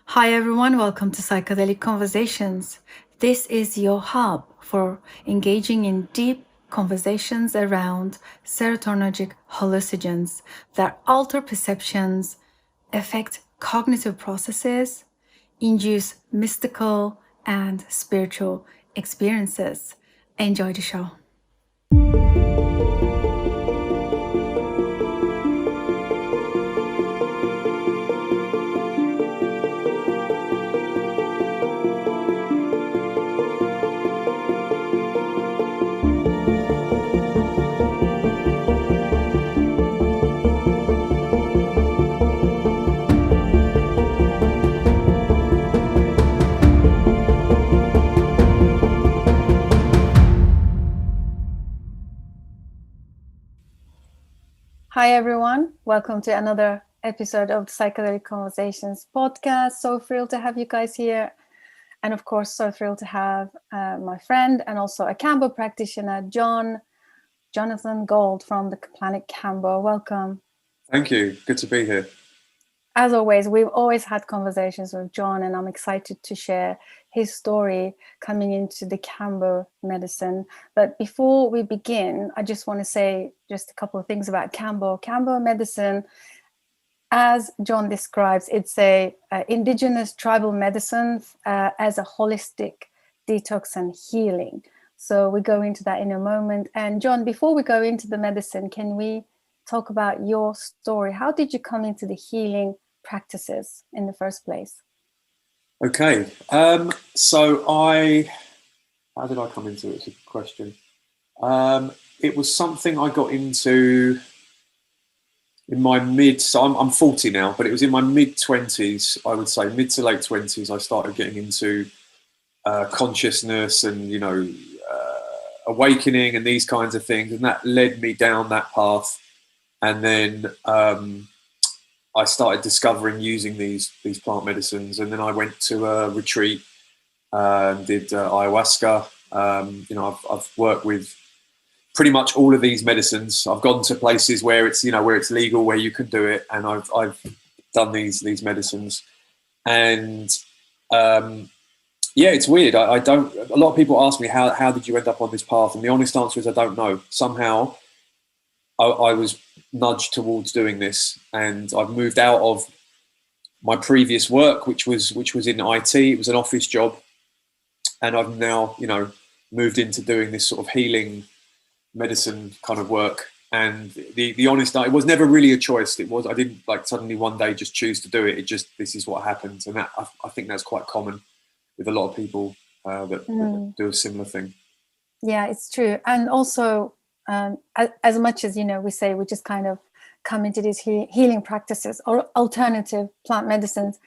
Hi everyone, welcome to Psychedelic Conversations. This is your hub for engaging in deep conversations around serotonergic hallucinogens that alter perceptions, affect cognitive processes, induce mystical and spiritual experiences. Enjoy the show. Hi everyone, welcome to another episode of the Psychedelic Conversations podcast. So thrilled to have you guys here. And of course, so thrilled to have my friend and also a Kambo practitioner, Jonathan Gold from the Planet Kambo. Welcome. Thank you. Good to be here. As always, we've always had conversations with John, and I'm excited to share his story coming into the Kambo medicine. But before we begin, I just want to say just a couple of things about Kambo. Kambo medicine, as John describes, it's a indigenous tribal medicine as a holistic detox and healing. So we go into that in a moment. And John, before we go into the medicine, can we talk about your story? How did you come into the healing practices in the first place? Okay. How did I come into it? It's a good question. It was something I got into in my I'm 40 now, but it was in my mid-20s, I would say, mid to late 20s, I started getting into consciousness and, awakening and these kinds of things. And that led me down that path. And then I started discovering using these plant medicines, and then I went to a retreat and did ayahuasca. I've worked with pretty much all of these medicines. I've gone to places where it's where it's legal, where you can do it, and I've done these medicines. And it's weird. I don't. A lot of people ask me how did you end up on this path, and the honest answer is I don't know. Somehow I was nudged towards doing this, and I've moved out of my previous work, which was in IT. It was an office job, and I've now moved into doing this sort of healing medicine kind of work. And the honest, it was never really a choice. I didn't like suddenly one day just choose to do it. It just, this is what happens, and that I think that's quite common with a lot of people that do a similar thing. Yeah, it's true. And also, as much as we say we just kind of come into these healing practices or alternative plant medicines,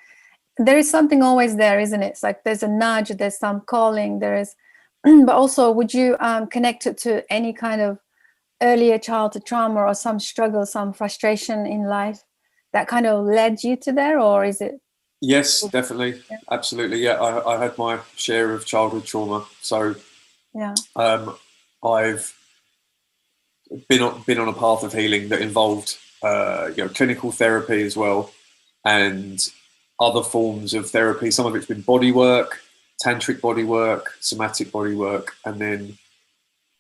there is something always there, isn't it? It's like there's a nudge, there's some calling, there is. But also, would you connect it to any kind of earlier childhood trauma or some struggle, some frustration in life that kind of led you to there, or is it? Yes, definitely. Yeah. Absolutely. Yeah, I had my share of childhood trauma. So yeah, I've been on a path of healing that involved clinical therapy as well, and other forms of therapy. Some of it's been body work, tantric body work, somatic body work, and then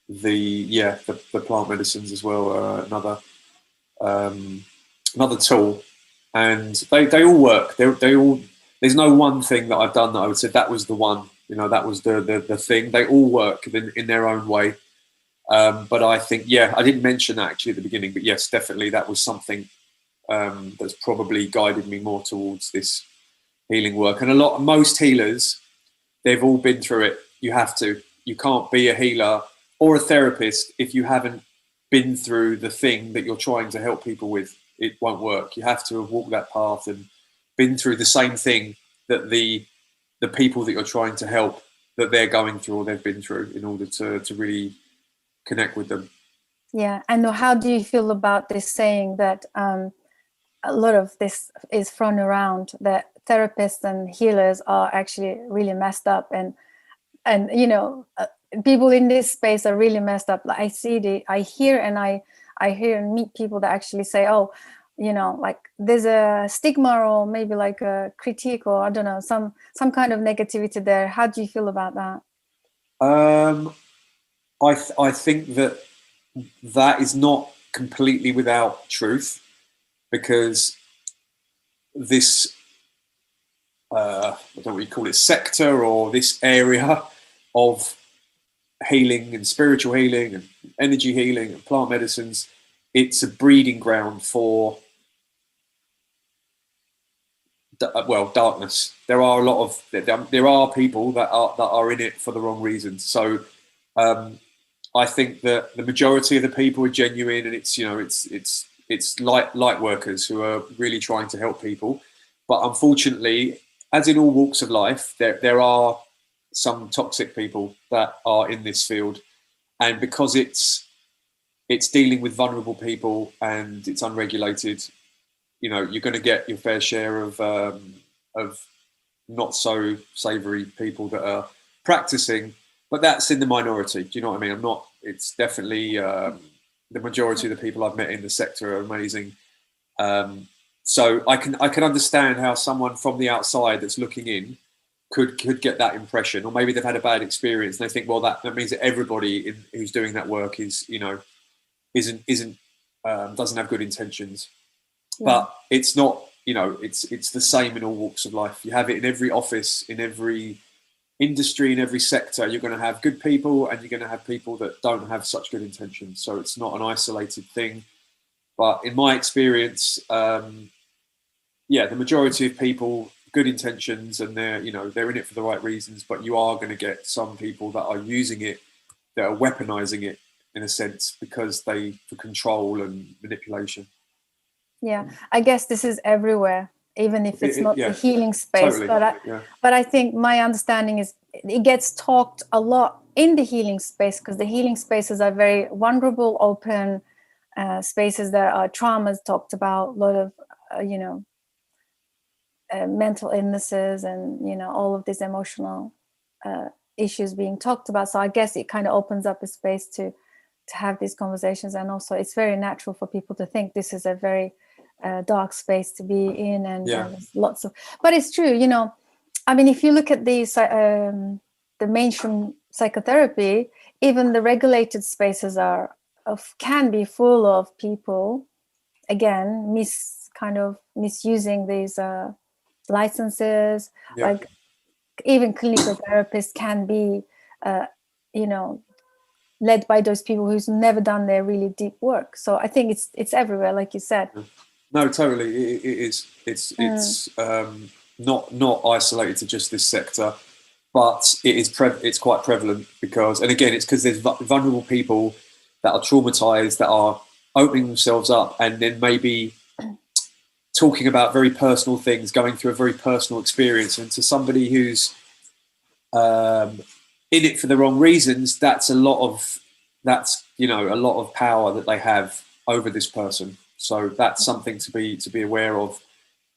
the plant medicines as well. Another tool, and they all work. They all. There's no one thing that I've done that I would say that was the one. That was the thing. They all work in their own way. But I think, I didn't mention that actually at the beginning, but yes, definitely that was something that's probably guided me more towards this healing work. And most healers, they've all been through it. You can't be a healer or a therapist if you haven't been through the thing that you're trying to help people with. It won't work. You have to have walked that path and been through the same thing that the people that you're trying to help, that they're going through or they've been through, in order to really connect with them. Yeah. And how do you feel about this saying that a lot of this is thrown around, that therapists and healers are actually really messed up, and people in this space are really messed up? Like I hear and I hear and meet people that actually say, oh, like there's a stigma or maybe like a critique, or I don't know, some kind of negativity there. How do you feel about that? I think that is not completely without truth, because this I don't know what you call it, sector, or this area of healing and spiritual healing and energy healing and plant medicines, it's a breeding ground for darkness. There are a lot of there are people that are in it for the wrong reasons. So I think that the majority of the people are genuine, and it's light workers who are really trying to help people. But unfortunately, as in all walks of life, there are some toxic people that are in this field, and because it's dealing with vulnerable people and it's unregulated, you're going to get your fair share of not so savoury people that are practicing, but that's in the minority. Do you know what I mean? It's definitely the majority of the people I've met in the sector are amazing. So I can understand how someone from the outside that's looking in could get that impression, or maybe they've had a bad experience and they think, well, that means that everybody who's doing that work is isn't doesn't have good intentions. Yeah. But it's not, it's the same in all walks of life. You have it in every office, in every industry, in every sector. You're going to have good people and you're going to have people that don't have such good intentions. So it's not an isolated thing. But in my experience, the majority of people, good intentions, and they're in it for the right reasons, but you are going to get some people that are using it, that are weaponizing it in a sense, because for control and manipulation. Yeah, I guess this is everywhere, even if it's not the healing space. Totally. But I think my understanding is it gets talked a lot in the healing space, because the healing spaces are very vulnerable, open spaces. There are traumas talked about, a lot of mental illnesses, and all of these emotional issues being talked about. So I guess it kind of opens up a space to have these conversations, and also it's very natural for people to think this is a very dark space to be in, and there's lots of. But it's true, I mean, if you look at the mainstream psychotherapy, even the regulated spaces can be full of people, again, misusing these licenses. Like even clinical therapists can be led by those people who's never done their really deep work. So I think it's everywhere, like you said. No, totally, it is. It's not isolated to just this sector, but it's quite prevalent, because there's vulnerable people that are traumatized, that are opening themselves up, and then maybe talking about very personal things, going through a very personal experience, and to somebody who's in it for the wrong reasons, that's a lot of power that they have over this person. So that's something to be aware of,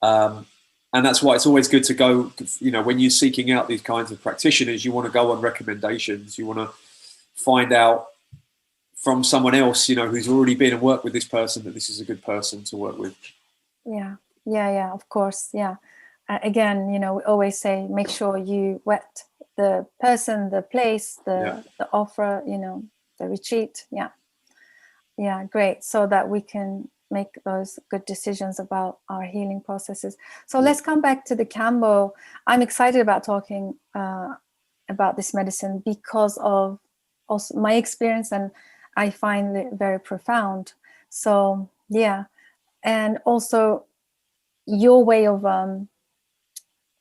and that's why it's always good to go. When you're seeking out these kinds of practitioners, you want to go on recommendations. You want to find out from someone else, who's already been and worked with this person, that this is a good person to work with. Yeah, of course. Yeah. Again, we always say, make sure you vet the person, the place, the offer, the retreat. Yeah, great. So that we can make those good decisions about our healing processes. So let's come back to the Kambo. I'm excited about talking about this medicine because of also my experience, and I find it very profound. So and also your way of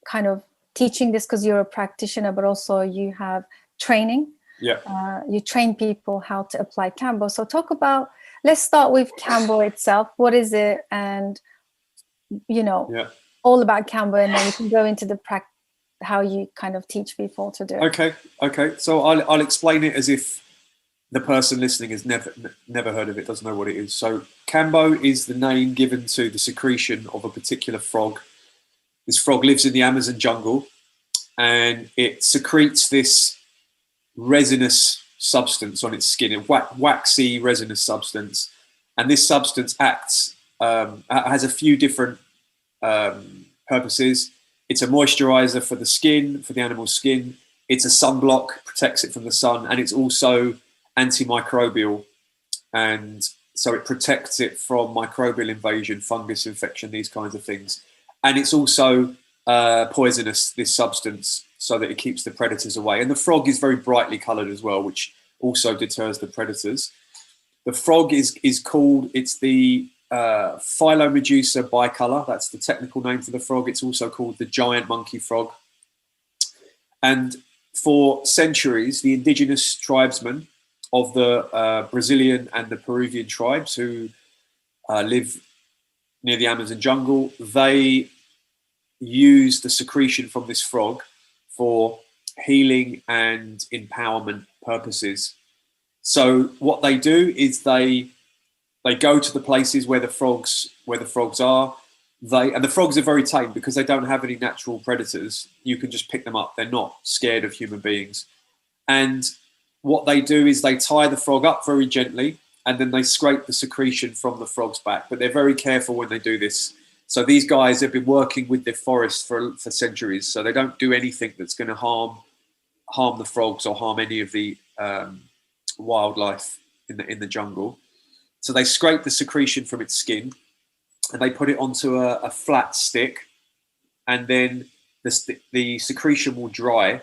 kind of teaching this, because you're a practitioner, but also you have training. You train people how to apply Kambo. So let's start with Kambo itself. What is it? And all about Kambo, and then we can go into how you kind of teach people to do it. Okay. So I'll explain it as if the person listening has never heard of it, doesn't know what it is. So Kambo is the name given to the secretion of a particular frog. This frog lives in the Amazon jungle, and it secretes this resinous substance on its skin, a waxy resinous substance, and this substance acts has a few different purposes. It's a moisturizer for the skin, for the animal's skin. It's a sunblock, protects it from the sun, and it's also antimicrobial, and so it protects it from microbial invasion, fungus infection, these kinds of things. And it's also poisonous, this substance, so that it keeps the predators away. And the frog is very brightly coloured as well, which also deters the predators. The frog is called, it's the Phyllomedusa bicolor. That's the technical name for the frog. It's also called the giant monkey frog. And for centuries, the indigenous tribesmen of the Brazilian and the Peruvian tribes who live near the Amazon jungle, they use the secretion from this frog for healing and empowerment purposes. So what they do is they go to the places where the frogs are. And the frogs are very tame because they don't have any natural predators. You can just pick them up. They're not scared of human beings. And what they do is they tie the frog up very gently, and then they scrape the secretion from the frog's back. But they're very careful when they do this. So these guys have been working with the forest for centuries. So they don't do anything that's going to harm the frogs or harm any of the wildlife in the jungle. So they scrape the secretion from its skin, and they put it onto a flat stick, and then the secretion will dry,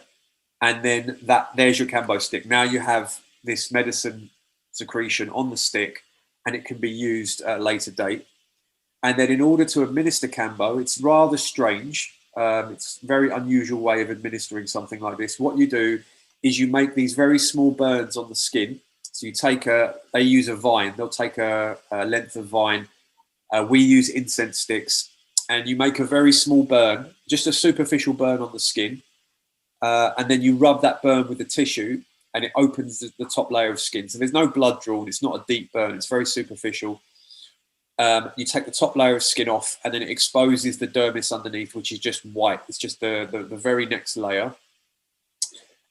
and then there's your Kambo stick. Now you have this medicine secretion on the stick, and it can be used at a later date. And then in order to administer Kambo, it's rather strange. It's a very unusual way of administering something like this. What you do is you make these very small burns on the skin. So they use a vine. They'll take a length of vine. We use incense sticks, and you make a very small burn, just a superficial burn on the skin. And then you rub that burn with the tissue, and it opens the top layer of skin. So there's no blood drawn. It's not a deep burn. It's very superficial. You take the top layer of skin off, and then it exposes the dermis underneath, which is just white. It's just the very next layer.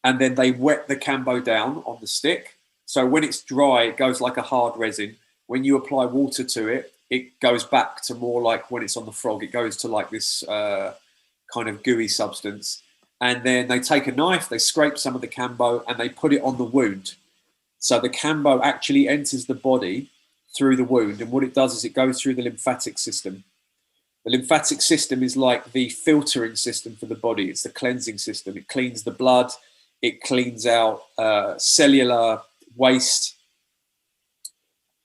And then they wet the Kambo down on the stick. So when it's dry, it goes like a hard resin. When you apply water to it, it goes back to more like when it's on the frog. It goes to like this kind of gooey substance. And then they take a knife, they scrape some of the Kambo, and they put it on the wound. So the Kambo actually enters the body through the wound. And what it does is it goes through the lymphatic system. The lymphatic system is like the filtering system for the body. It's the cleansing system. It cleans the blood. It cleans out cellular waste.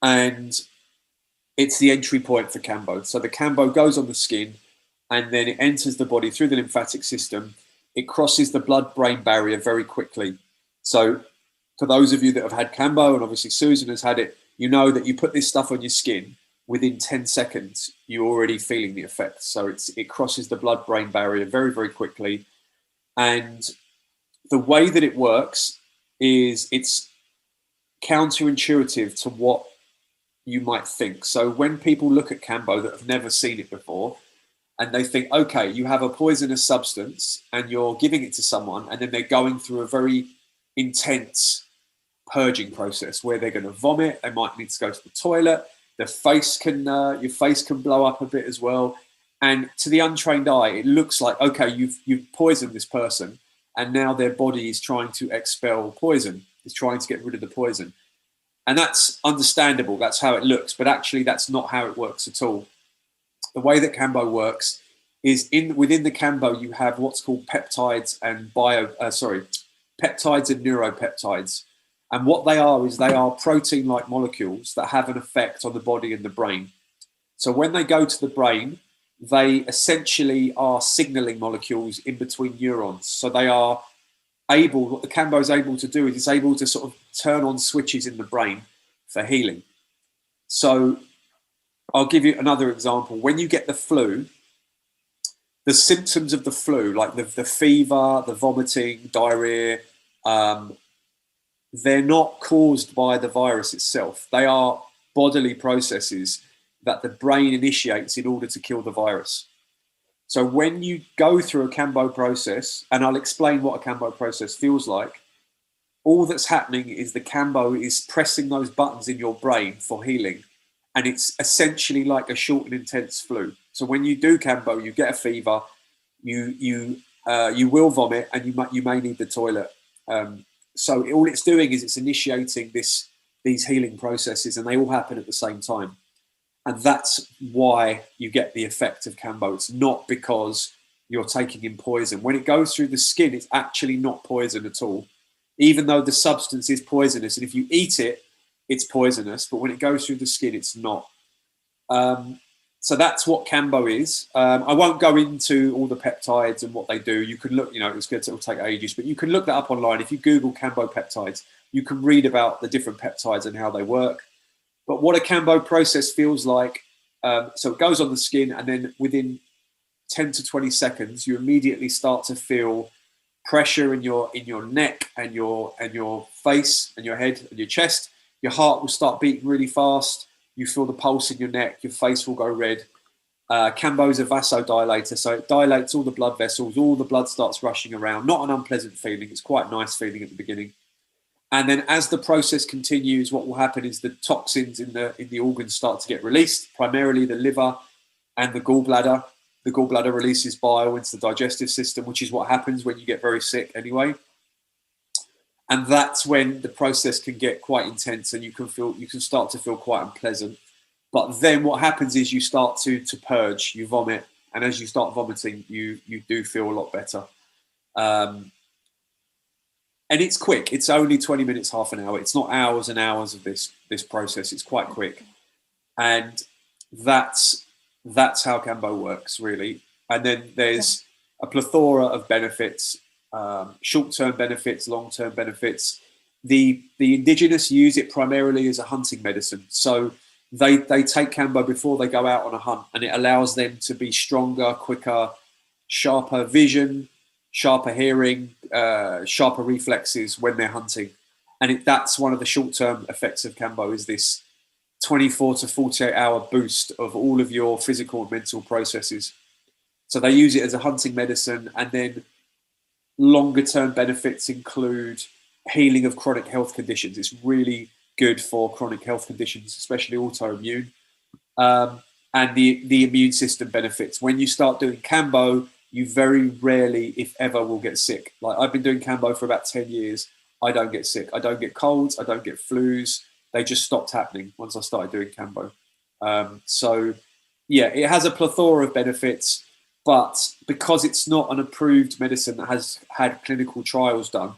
And it's the entry point for Kambo. So the Kambo goes on the skin, and then it enters the body through the lymphatic system. It crosses the blood-brain barrier very quickly. So for those of you that have had Kambo, and obviously Susan has had it, you know that you put this stuff on your skin, within 10 seconds, you're already feeling the effects. So it crosses the blood-brain barrier very, very quickly. And the way that it works is it's counterintuitive to what you might think. So when people look at Kambo that have never seen it before, and they think, okay, you have a poisonous substance and you're giving it to someone, and then they're going through a very intense purging process where they're going to vomit, they might need to go to the toilet, your face can blow up a bit as well. And to the untrained eye, it looks like, okay, you've poisoned this person, and now their body is trying to expel poison, is trying to get rid of the poison. And that's understandable, that's how it looks, but actually that's not how it works at all. The way that Kambo works is within the Kambo, you have what's called peptides and peptides and neuropeptides. And what they are is they are protein-like molecules that have an effect on the body and the brain. So when they go to the brain, they essentially are signaling molecules in between neurons. So they are what the Kambo is able to do is it's able to sort of turn on switches in the brain for healing. So I'll give you another example. When you get the flu, the symptoms of the flu, like the fever, the vomiting, diarrhea, they're not caused by the virus itself. They are bodily processes that the brain initiates in order to kill the virus. So when you go through a Kambo process, and I'll explain what a Kambo process feels like, all that's happening is the Kambo is pressing those buttons in your brain for healing. and it's essentially like a short and intense flu. So when you do Kambo, you get a fever, you will vomit, and you may need the toilet. So all it's doing is it's initiating these healing processes, and they all happen at the same time. And that's why you get the effect of Kambo. It's not because you're taking in poison. When it goes through the skin, it's actually not poison at all, even though the substance is poisonous. And if you eat it, it's poisonous. But when it goes through the skin, it's not. So that's what Kambo is. I won't go into all the peptides and what they do. You can look, it'll take ages, but you can look that up online. If you Google Kambo peptides, you can read about the different peptides and how they work. But what a Kambo process feels like, so it goes on the skin, and then within 10 to 20 seconds, you immediately start to feel pressure in your neck and your face and your head and your chest. Your heart will start beating really fast. You feel the pulse in your neck. Your face will go red. Kambo is a vasodilator, so it dilates all the blood vessels. All the blood starts rushing around. Not an unpleasant feeling. It's quite a nice feeling at the beginning. And then as the process continues, what will happen is the toxins in the organs start to get released, primarily the liver and the gallbladder. The gallbladder releases bile into the digestive system, which is what happens when you get very sick anyway. And that's when the process can get quite intense, and you can start to feel quite unpleasant. But then what happens is you start to purge, you vomit, and as you start vomiting, you do feel a lot better. And it's quick. It's only 20 minutes, half an hour. It's not hours and hours of this process. It's quite quick. And that's how Kambo works, really. And then there's a plethora of benefits, short-term benefits, long-term benefits. The Indigenous use it primarily as a hunting medicine. So they take Kambo before they go out on a hunt, and it allows them to be stronger, quicker, sharper vision, sharper hearing, sharper reflexes when they're hunting. And that's one of the short-term effects of Kambo, is this 24 to 48 hour boost of all of your physical and mental processes. So they use it as a hunting medicine. And then longer term benefits include healing of chronic health conditions. It's really good for chronic health conditions, especially autoimmune. And the immune system benefits. When you start doing Kambo, you very rarely, if ever, will get sick. Like, I've been doing Kambo for about 10 years. I don't get sick. I don't get colds. I don't get flus. They just stopped happening once I started doing Kambo. So yeah, it has a plethora of benefits, but because it's not an approved medicine that has had clinical trials done,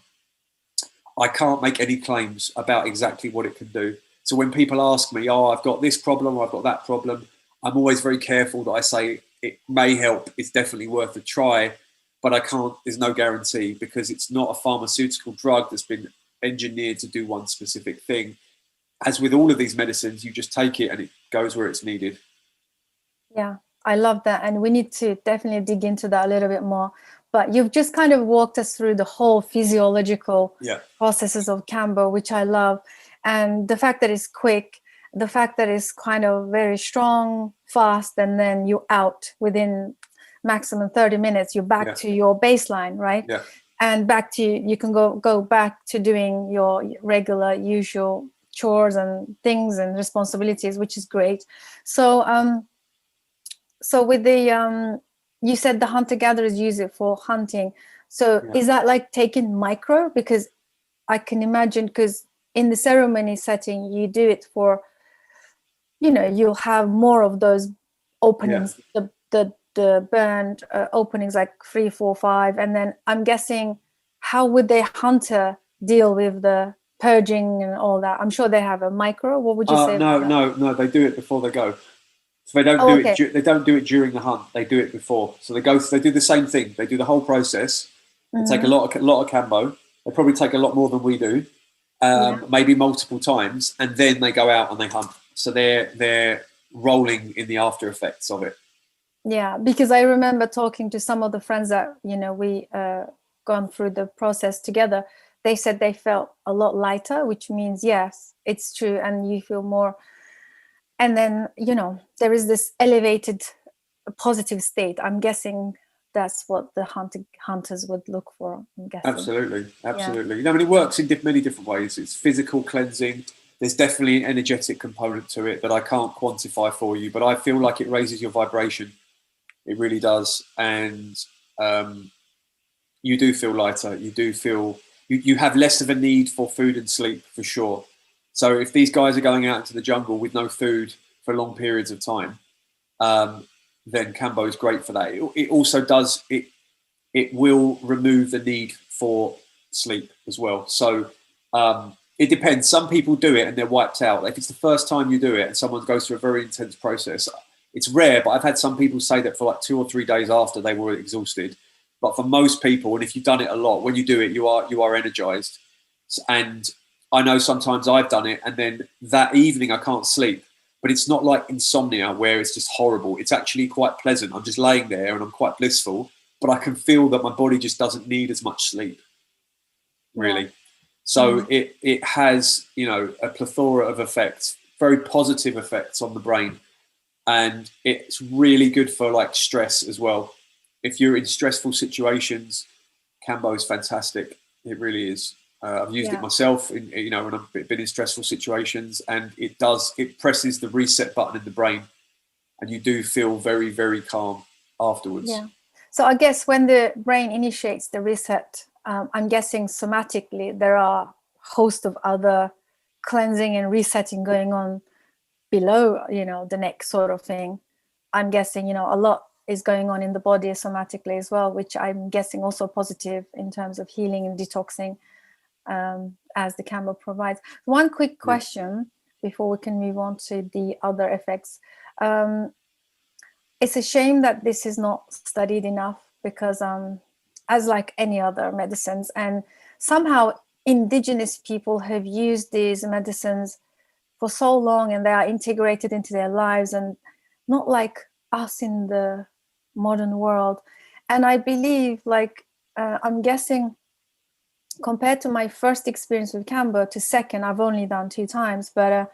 I can't make any claims about exactly what it can do. So when people ask me, oh, I've got this problem or I've got that problem, I'm always very careful that I say it may help. It's definitely worth a try, but I can't, there's no guarantee, because it's not a pharmaceutical drug that's been engineered to do one specific thing. As with all of these medicines, you just take it and it goes where it's needed. Yeah, I love that. And we need to definitely dig into that a little bit more. But you've just kind of walked us through the whole physiological processes of Kambo, which I love. And the fact that it's quick, the fact that it's kind of very strong, fast, and then you're out within maximum 30 minutes, you're back to your baseline, right? Yeah. And back to, you can go back to doing your regular, usual chores and things and responsibilities, which is great. So so with the you said the hunter-gatherers use it for hunting. So is that like taking micro? Because I can imagine, because in the ceremony setting, you do it for, you'll have more of those openings, the burned openings, like 3, 4, 5. And then I'm guessing, how would the hunter deal with the purging and all that? I'm sure they have a micro. What would you say? No, they do it before they go. So they don't do it. They don't do it during the hunt. They do it before. So they do the same thing. They do the whole process. They take a lot of Kambo. They probably take a lot more than we do, maybe multiple times, and then they go out and they hunt. So they're rolling in the after effects of it. Yeah, because I remember talking to some of the friends that we gone through the process together. They said they felt a lot lighter, which means yes, it's true, and you feel more. And then, there is this elevated positive state. I'm guessing that's what the hunters would look for, I'm guessing. Absolutely. Yeah. I mean, it works in many different ways. It's physical cleansing. there's definitely an energetic component to it that I can't quantify for you, but I feel like it raises your vibration. It really does. And you do feel lighter. You do feel, you have less of a need for food and sleep, for sure. So if these guys are going out into the jungle with no food for long periods of time, then Kambo is great for that. It also does, it will remove the need for sleep as well. So it depends. Some people do it and they're wiped out. If it's the first time you do it and someone goes through a very intense process, it's rare, but I've had some people say that for like 2 or 3 days after they were exhausted. But for most people, and if you've done it a lot, when you do it, you are energized. And I know sometimes I've done it, and then that evening I can't sleep. But it's not like insomnia where it's just horrible. It's actually quite pleasant. I'm just laying there and I'm quite blissful, but I can feel that my body just doesn't need as much sleep, really. Yeah. So it has, you know, a plethora of effects, very positive effects on the brain. And it's really good for like stress as well. If you're in stressful situations, Kambo is fantastic. It really is. I've used it myself, you know, when I've been in stressful situations, and it presses the reset button in the brain, and you do feel very, very calm afterwards. Yeah. So I guess when the brain initiates the reset, I'm guessing somatically there are a host of other cleansing and resetting going on below, you know, the neck sort of thing. I'm guessing, you know, a lot is going on in the body somatically as well, which I'm guessing also positive in terms of healing and detoxing, as the Kambo provides. One quick question before we can move on to the other effects. It's a shame that this is not studied enough, because as like any other medicines, and somehow indigenous people have used these medicines for so long and they are integrated into their lives, and not like us in the modern world. And I believe, like, I'm guessing compared to my first experience with Kambo to second, I've only done 2 times, but a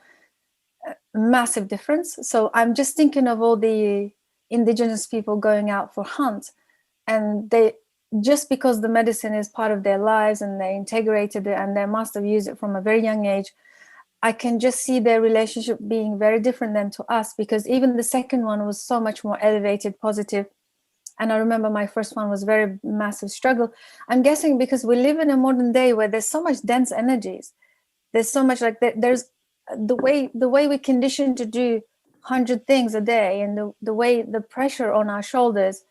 massive difference. So I'm just thinking of all the indigenous people going out for hunt, and they, just because the medicine is part of their lives and they integrated it and they must have used it from a very young age, I can just see their relationship being very different than to us, because even the second one was so much more elevated, positive. And I remember my first one was very massive struggle. I'm guessing because we live in a modern day where there's so much dense energies. There's so much, like, there's the way we condition to do 100 things a day, and the way the pressure on our shoulders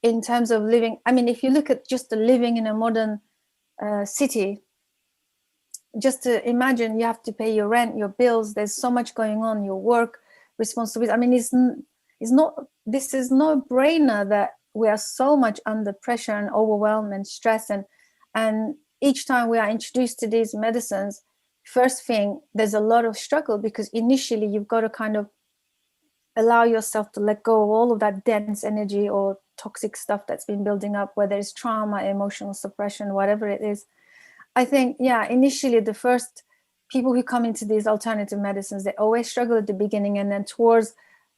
in terms of living. I mean, if you look at just the living in a modern city, just to imagine you have to pay your rent, your bills, there's so much going on, your work responsibilities. I mean, this is no brainer that we are so much under pressure and overwhelmed and stress, and each time we are introduced to these medicines, first thing, there's a lot of struggle, because initially you've got to kind of allow yourself to let go of all of that dense energy or toxic stuff that's been building up, whether it's trauma, emotional suppression, whatever it is. I think, initially the first people who come into these alternative medicines, they always struggle at the beginning, and then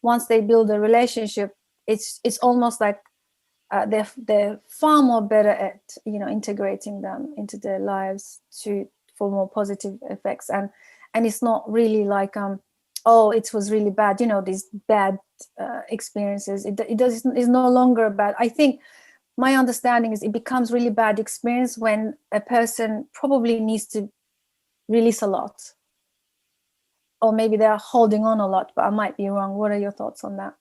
once they build a relationship, it's almost like they're far more better at, you know, integrating them into their lives for more positive effects, and it's not really like it was really bad, you know, these bad experiences. It's no longer bad. I think my understanding is it becomes really bad experience when a person probably needs to release a lot, or maybe they're holding on a lot, but I might be wrong. What are your thoughts on that?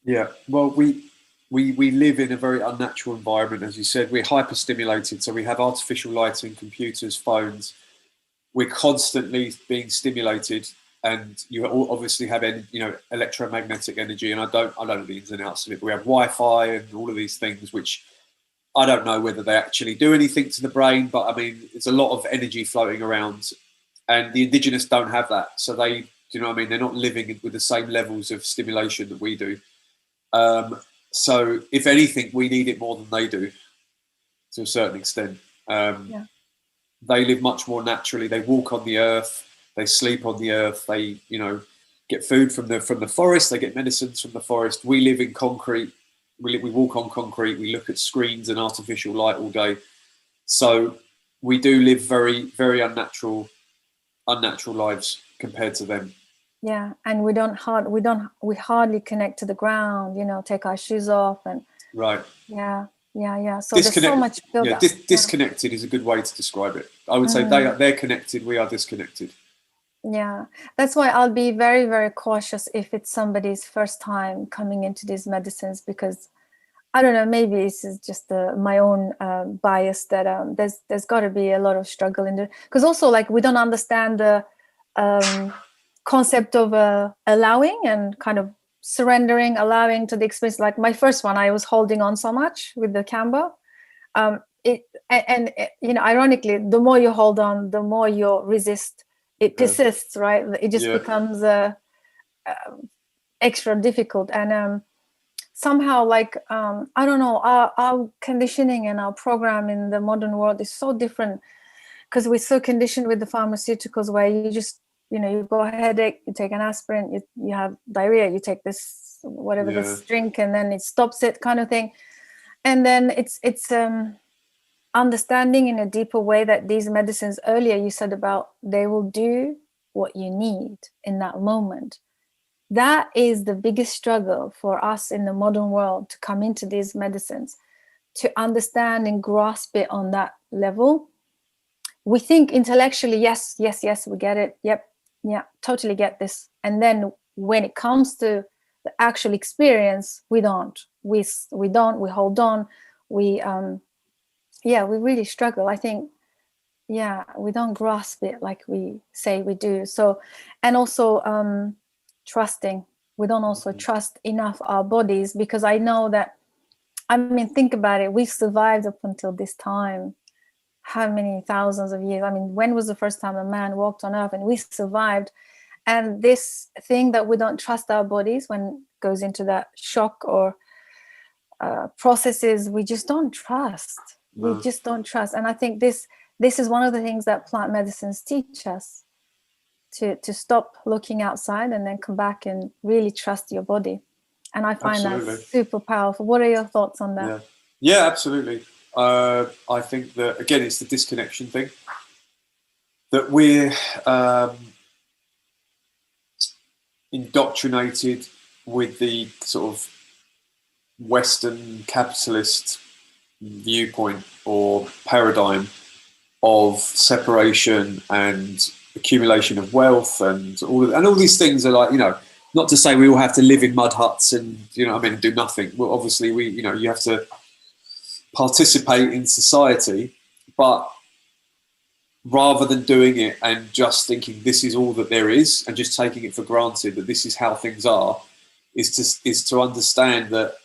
Yeah, well, we live in a very unnatural environment, as you said. We're hyper-stimulated, so we have artificial lighting, computers, phones. We're constantly being stimulated, and you obviously have, you know, electromagnetic energy. And I don't know the ins and outs of it. But we have Wi-Fi and all of these things, which I don't know whether they actually do anything to the brain. But I mean, there's a lot of energy floating around, and the Indigenous don't have that. So they, you know what I mean? They're not living with the same levels of stimulation that we do. So if anything, we need it more than they do, to a certain extent. They live much more naturally. They walk on the earth. They sleep on the earth. They, you know, get food from the forest. They get medicines from the forest. We live in concrete. We walk on concrete. We look at screens and artificial light all day. So we do live very, very unnatural unnatural lives compared to them. Yeah, and we hardly connect to the ground, you know, take our shoes off and Right. Yeah. So there's so much build up. Disconnected is a good way to describe it. I would say they're connected, we are disconnected. Yeah, that's why I'll be very, very cautious if it's somebody's first time coming into these medicines, because I don't know, maybe this is just my own bias that there's got to be a lot of struggle in there, because also like we don't understand the concept of allowing and kind of surrendering, allowing to the experience. Like my first one, I was holding on so much with the Kambo. You know, ironically, the more you hold on, the more you resist. It persists, right? It just becomes extra difficult. And somehow, like, I don't know, our conditioning and our program in the modern world is so different, because we're so conditioned with the pharmaceuticals where you just, you know, you go headache, you take an aspirin, you have diarrhea, you take this, whatever this drink, and then it stops it, kind of thing. And then it's understanding in a deeper way that these medicines, earlier you said about, they will do what you need in that moment. That is the biggest struggle for us in the modern world, to come into these medicines, to understand and grasp it on that level. We think intellectually, yes, we get it. Yep, yeah, totally get this. And then when it comes to the actual experience, we don't. We hold on. We really struggle. I think, we don't grasp it like we say we do. So, and also trusting. We don't also trust enough our bodies, because I know that, I mean, think about it. We survived up until this time. How many thousands of years? I mean, when was the first time a man walked on earth? And we survived. And this thing that we don't trust our bodies when it goes into that shock or processes, we just don't trust. We just don't trust. And I think this is one of the things that plant medicines teach us, to stop looking outside and then come back and really trust your body. And I find that super powerful. What are your thoughts on that? Yeah, absolutely. I think that, again, it's the disconnection thing, that we're indoctrinated with the sort of Western capitalist viewpoint or paradigm of separation and accumulation of wealth, and all these things are like, you know, not to say we all have to live in mud huts and, you know, I mean, do nothing. Well, obviously you know, you have to participate in society, but rather than doing it and just thinking this is all that there is and just taking it for granted that this is how things are, is to understand that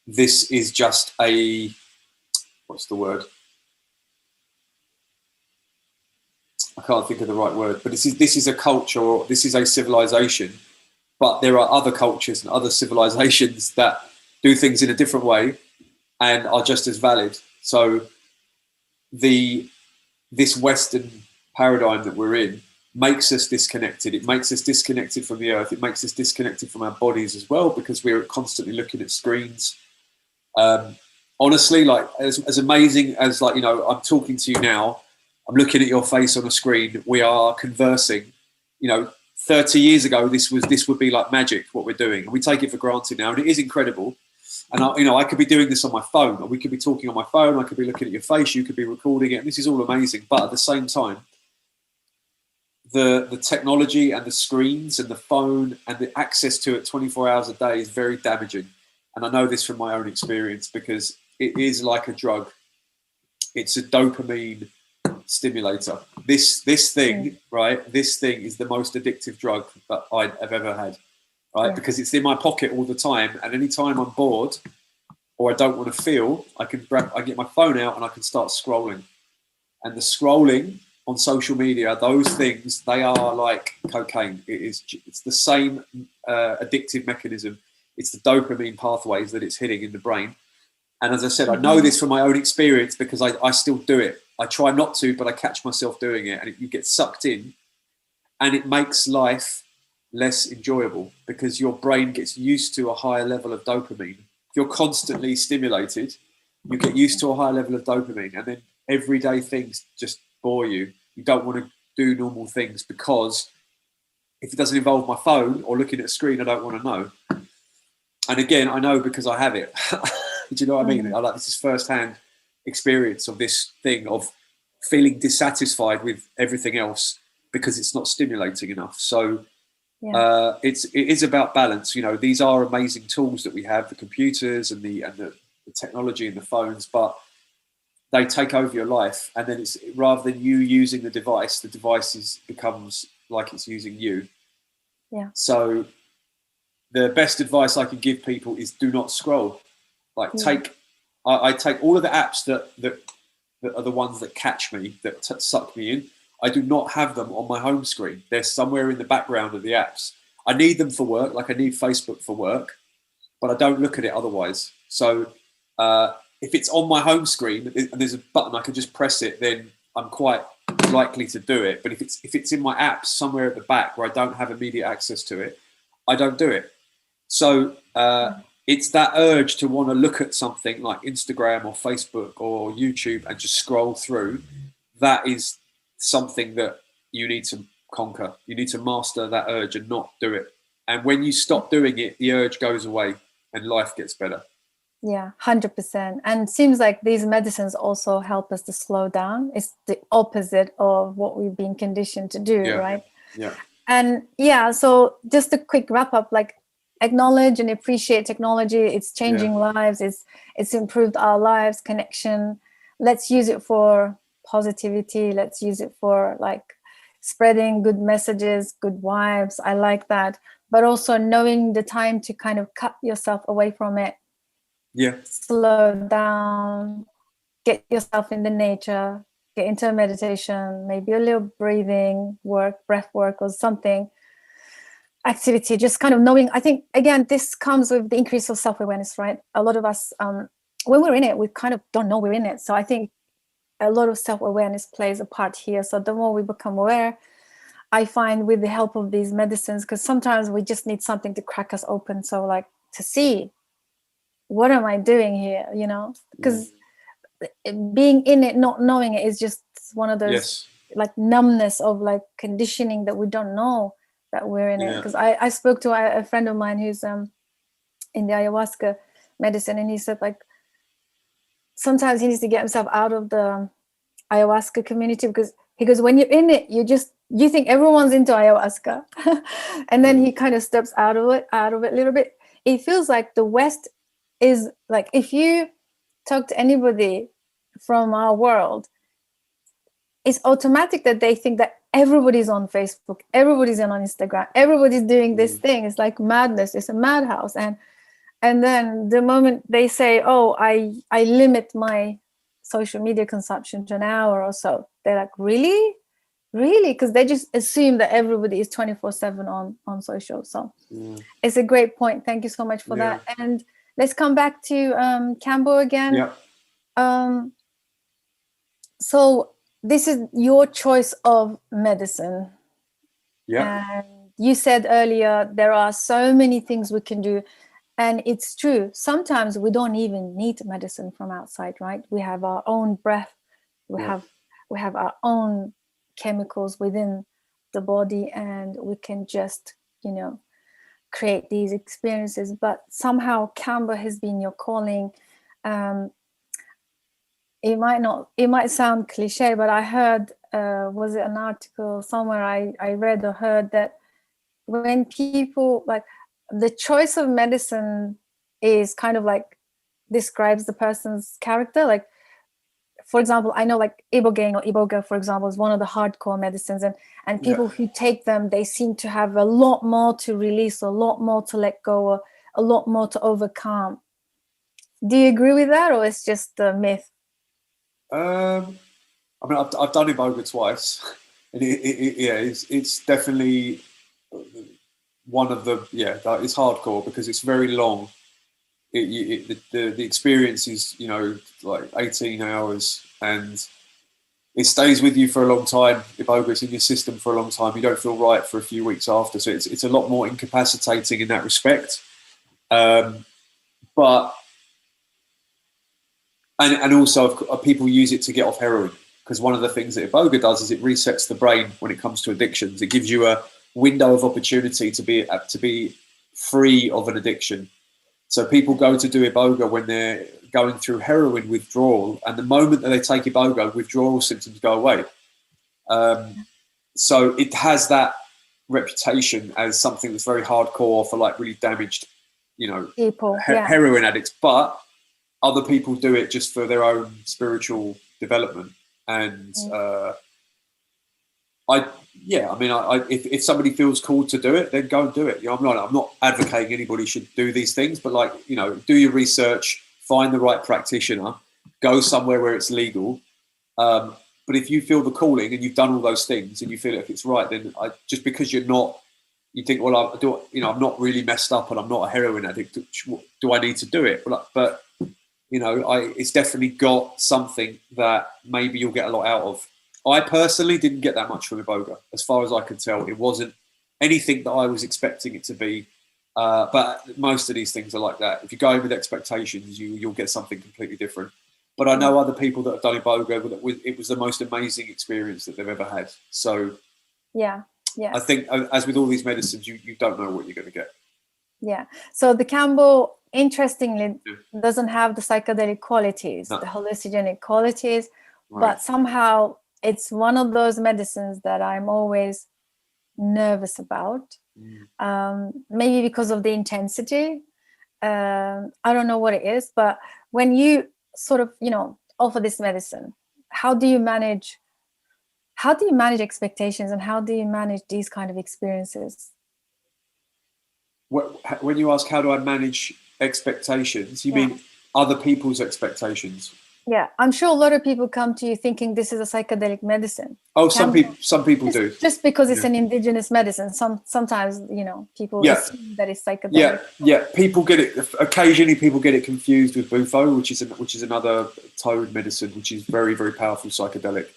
this is just a, what's the word? I can't think of the right word, but this is a culture, or this is a civilization, but there are other cultures and other civilizations that do things in a different way and are just as valid. So this Western paradigm that we're in makes us disconnected. It makes us disconnected from the earth. It makes us disconnected from our bodies as well, because we're constantly looking at screens. Honestly, like as amazing as, like, you know, I'm talking to you now, I'm looking at your face on a screen, we are conversing. You know, 30 years ago, this would be like magic, what we're doing. And we take it for granted now, and it is incredible. And I could be doing this on my phone, or we could be talking on my phone, I could be looking at your face, you could be recording it, and this is all amazing. But at the same time, the technology and the screens and the phone and the access to it 24 hours a day is very damaging. And I know this from my own experience, because it is like a drug. It's a dopamine stimulator. This thing, right? This thing is the most addictive drug that I've ever had, right? Because it's in my pocket all the time, and anytime I'm bored or I don't want to feel, I get my phone out and I can start scrolling. And the scrolling on social media, those things, they are like cocaine. It's the same addictive mechanism. It's the dopamine pathways that it's hitting in the brain. And as I said, I know this from my own experience, because I still do it. I try not to, but I catch myself doing it, and you get sucked in, and it makes life less enjoyable, because your brain gets used to a higher level of dopamine. If you're constantly stimulated, you get used to a higher level of dopamine, and then everyday things just bore you. You don't want to do normal things, because if it doesn't involve my phone or looking at a screen, I don't want to know. And again, I know because I have it. Do you know what I mean? This is first-hand experience of this thing of feeling dissatisfied with everything else because it's not stimulating enough. So it is about balance. You know, these are amazing tools that we have, the computers and the technology and the phones, but they take over your life, and then it's, rather than you using the device becomes like it's using you. Yeah. So the best advice I can give people is do not scroll. Like I take all of the apps that are the ones that catch me, that suck me in. I do not have them on my home screen. They're somewhere in the background of the apps. I need them for work, like I need Facebook for work, but I don't look at it otherwise. So if it's on my home screen and there's a button I can just press it, then I'm quite likely to do it. But if it's in my apps somewhere at the back where I don't have immediate access to it, I don't do it. So it's that urge to want to look at something like Instagram or Facebook or YouTube and just scroll through. That is something that you need to conquer. You need to master that urge and not do it. And when you stop doing it, the urge goes away and life gets better. Yeah, 100%. And it seems like these medicines also help us to slow down. It's the opposite of what we've been conditioned to do, right? Yeah. And so just a quick wrap up, like, acknowledge and appreciate technology. It's changing lives. It's improved our lives, connection. Let's use it for positivity. Let's use it for like spreading good messages, good vibes. I like that. But also knowing the time to kind of cut yourself away from it. Yeah. Slow down, get yourself in the nature, get into meditation, maybe a little breathing work, breath work or something. Activity, just kind of knowing. I think, again, this comes with the increase of self-awareness, right? A lot of us, when we're in it, we kind of don't know we're in it. So I think a lot of self-awareness plays a part here. So the more we become aware, I find, with the help of these medicines, because sometimes we just need something to crack us open. So like to see, what am I doing here? You know, because being in it, not knowing it, is just one of those like numbness of like conditioning that we don't know that we're in it. Because I spoke to a friend of mine who's in the ayahuasca medicine, and he said like sometimes he needs to get himself out of the ayahuasca community, because he goes, when you're in it, you think everyone's into ayahuasca. And then he kind of steps out of it a little bit. It feels like the West is like, if you talk to anybody from our world, it's automatic that they think that everybody's on Facebook, everybody's on Instagram, everybody's doing this thing. It's like madness. It's a madhouse. And then the moment they say, oh, I limit my social media consumption to an hour or so, they're like, really? Because they just assume that everybody is 24/7 on social. So it's a great point. Thank you so much for that. And let's come back to Kambo again. So this is your choice of medicine. And you said earlier, there are so many things we can do. And it's true. Sometimes we don't even need medicine from outside, right? We have our own breath. We have our own chemicals within the body, and we can just, create these experiences. But somehow Kambo has been your calling. It might sound cliche, but I heard, was it an article somewhere I read or heard, that when people, like, the choice of medicine is kind of like describes the person's character. Like, for example, I know like ibogaine or iboga, for example, is one of the hardcore medicines, and people who take them, they seem to have a lot more to release, a lot more to let go, or a lot more to overcome. Do you agree with that, or it's just a myth? I mean, I've done iboga twice, and it's definitely one of the it's hardcore because it's very long. The experience is like 18 hours, and it stays with you for a long time. Iboga's in your system for a long time. You don't feel right for a few weeks after, so it's a lot more incapacitating in that respect. But and also people use it to get off heroin, because one of the things that Iboga does is it resets the brain when it comes to addictions. It gives you a window of opportunity to be free of an addiction. So people go to do Iboga when they're going through heroin withdrawal, and the moment that they take Iboga, withdrawal symptoms go away. So it has that reputation as something that's very hardcore for like really damaged, people, heroin addicts. But other people do it just for their own spiritual development. And if somebody feels called to do it, then go and do it. I'm not advocating anybody should do these things, but do your research, find the right practitioner, go somewhere where it's legal. But if you feel the calling and you've done all those things and you feel like it's right, then just because you think, well, I'm not really messed up and I'm not a heroin addict. Do I need to do it? But it's definitely got something that maybe you'll get a lot out of. I personally didn't get that much from Iboga, as far as I could tell. It wasn't anything that I was expecting it to be. But most of these things are like that. If you go in with expectations, you'll get something completely different. But I know other people that have done Iboga, it was the most amazing experience that they've ever had. So yeah. I think, as with all these medicines, you don't know what you're going to get. Yeah. So the Kambo, interestingly, doesn't have the psychedelic qualities, the hallucinogenic qualities, but somehow it's one of those medicines that I'm always nervous about. Maybe because of the intensity. I don't know what it is, but when you sort of, offer this medicine, how do you manage expectations, and how do you manage these kind of experiences? When you ask how do I manage expectations, you mean other people's expectations? Yeah, I'm sure a lot of people come to you thinking this is a psychedelic medicine. Oh, some people do. Just because it's an indigenous medicine, sometimes people assume that it's psychedelic. Yeah. People get it occasionally. People get it confused with bufo, which is another toad medicine, which is very, very powerful psychedelic.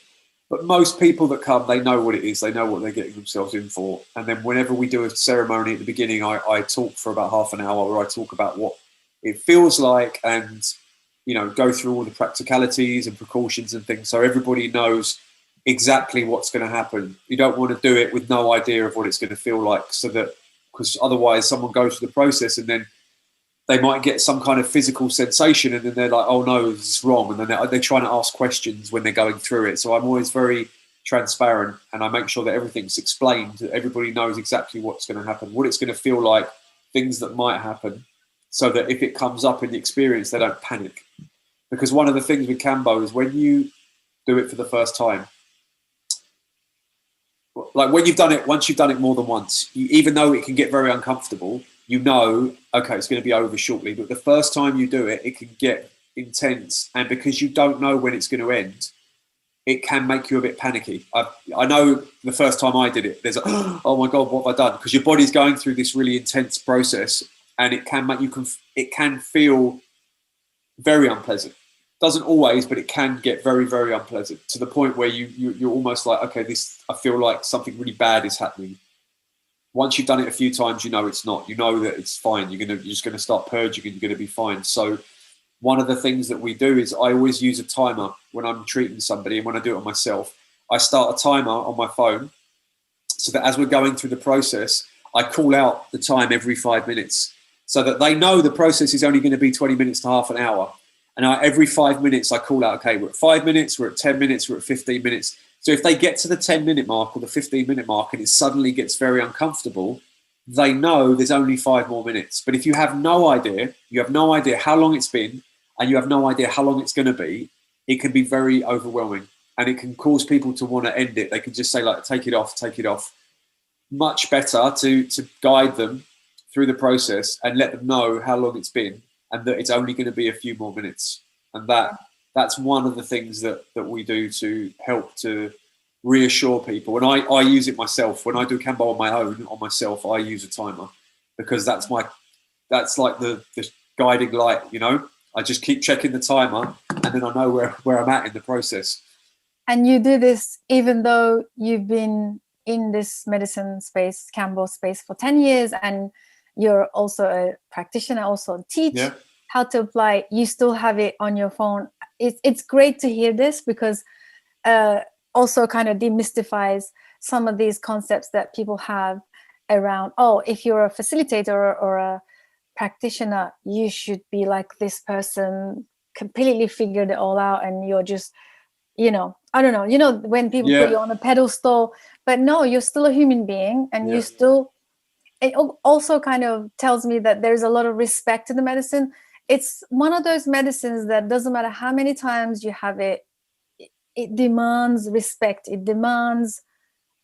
But most people that come, they know what it is. They know what they're getting themselves in for. And then whenever we do a ceremony at the beginning, I talk for about half an hour, where I talk about what it feels like and go through all the practicalities and precautions and things, so everybody knows exactly what's going to happen. You don't want to do it with no idea of what it's going to feel like, because otherwise someone goes through the process and then they might get some kind of physical sensation and then they're like, oh no, this is wrong. And then they're trying to ask questions when they're going through it. So I'm always very transparent and I make sure that everything's explained, that everybody knows exactly what's going to happen, what it's going to feel like, things that might happen, so that if it comes up in the experience, they don't panic. Because one of the things with Kambo is when you do it for the first time, like when you've done it, once you've done it more than once, even though it can get very uncomfortable, okay, it's going to be over shortly. But the first time you do it, it can get intense. And because you don't know when it's going to end, it can make you a bit panicky. I know the first time I did it, there's oh my God, what have I done? Because your body's going through this really intense process and it can feel very unpleasant. Doesn't always, but it can get very, very unpleasant to the point where you're almost like, okay, I feel like something really bad is happening. Once you've done it a few times, it's not. You know that it's fine. You're just going to start purging and you're going to be fine. So one of the things that we do is I always use a timer when I'm treating somebody, and when I do it on myself, I start a timer on my phone so that as we're going through the process, I call out the time every 5 minutes so that they know the process is only going to be 20 minutes to half an hour. And every 5 minutes, I call out, okay, we're at 5 minutes, we're at 10 minutes, we're at 15 minutes. So if they get to the 10-minute mark or the 15-minute mark and it suddenly gets very uncomfortable, they know there's only 5 more minutes. But if you have no idea how long it's been, and you have no idea how long it's going to be, it can be very overwhelming. And it can cause people to want to end it. They can just say, like, take it off. Much better to guide them through the process and let them know how long it's been, and that it's only going to be a few more minutes. And that's one of the things that we do to help to reassure people. And I use it myself. When I do Kambo on myself, I use a timer, because that's like the guiding light, I just keep checking the timer and then I know where I'm at in the process. And you do this even though you've been in this medicine space, Kambo space, for 10 years, and you're also a practitioner, also teach how to apply. You still have it on your phone. It's great to hear this, because also kind of demystifies some of these concepts that people have around, oh, if you're a facilitator or a practitioner, you should be like this person, completely figured it all out, and you're just, I don't know, when people put you on a pedestal, but no, you're still a human being, and you still, it also kind of tells me that there's a lot of respect to the medicine. It's one of those medicines that doesn't matter how many times you have it, it demands respect. It demands,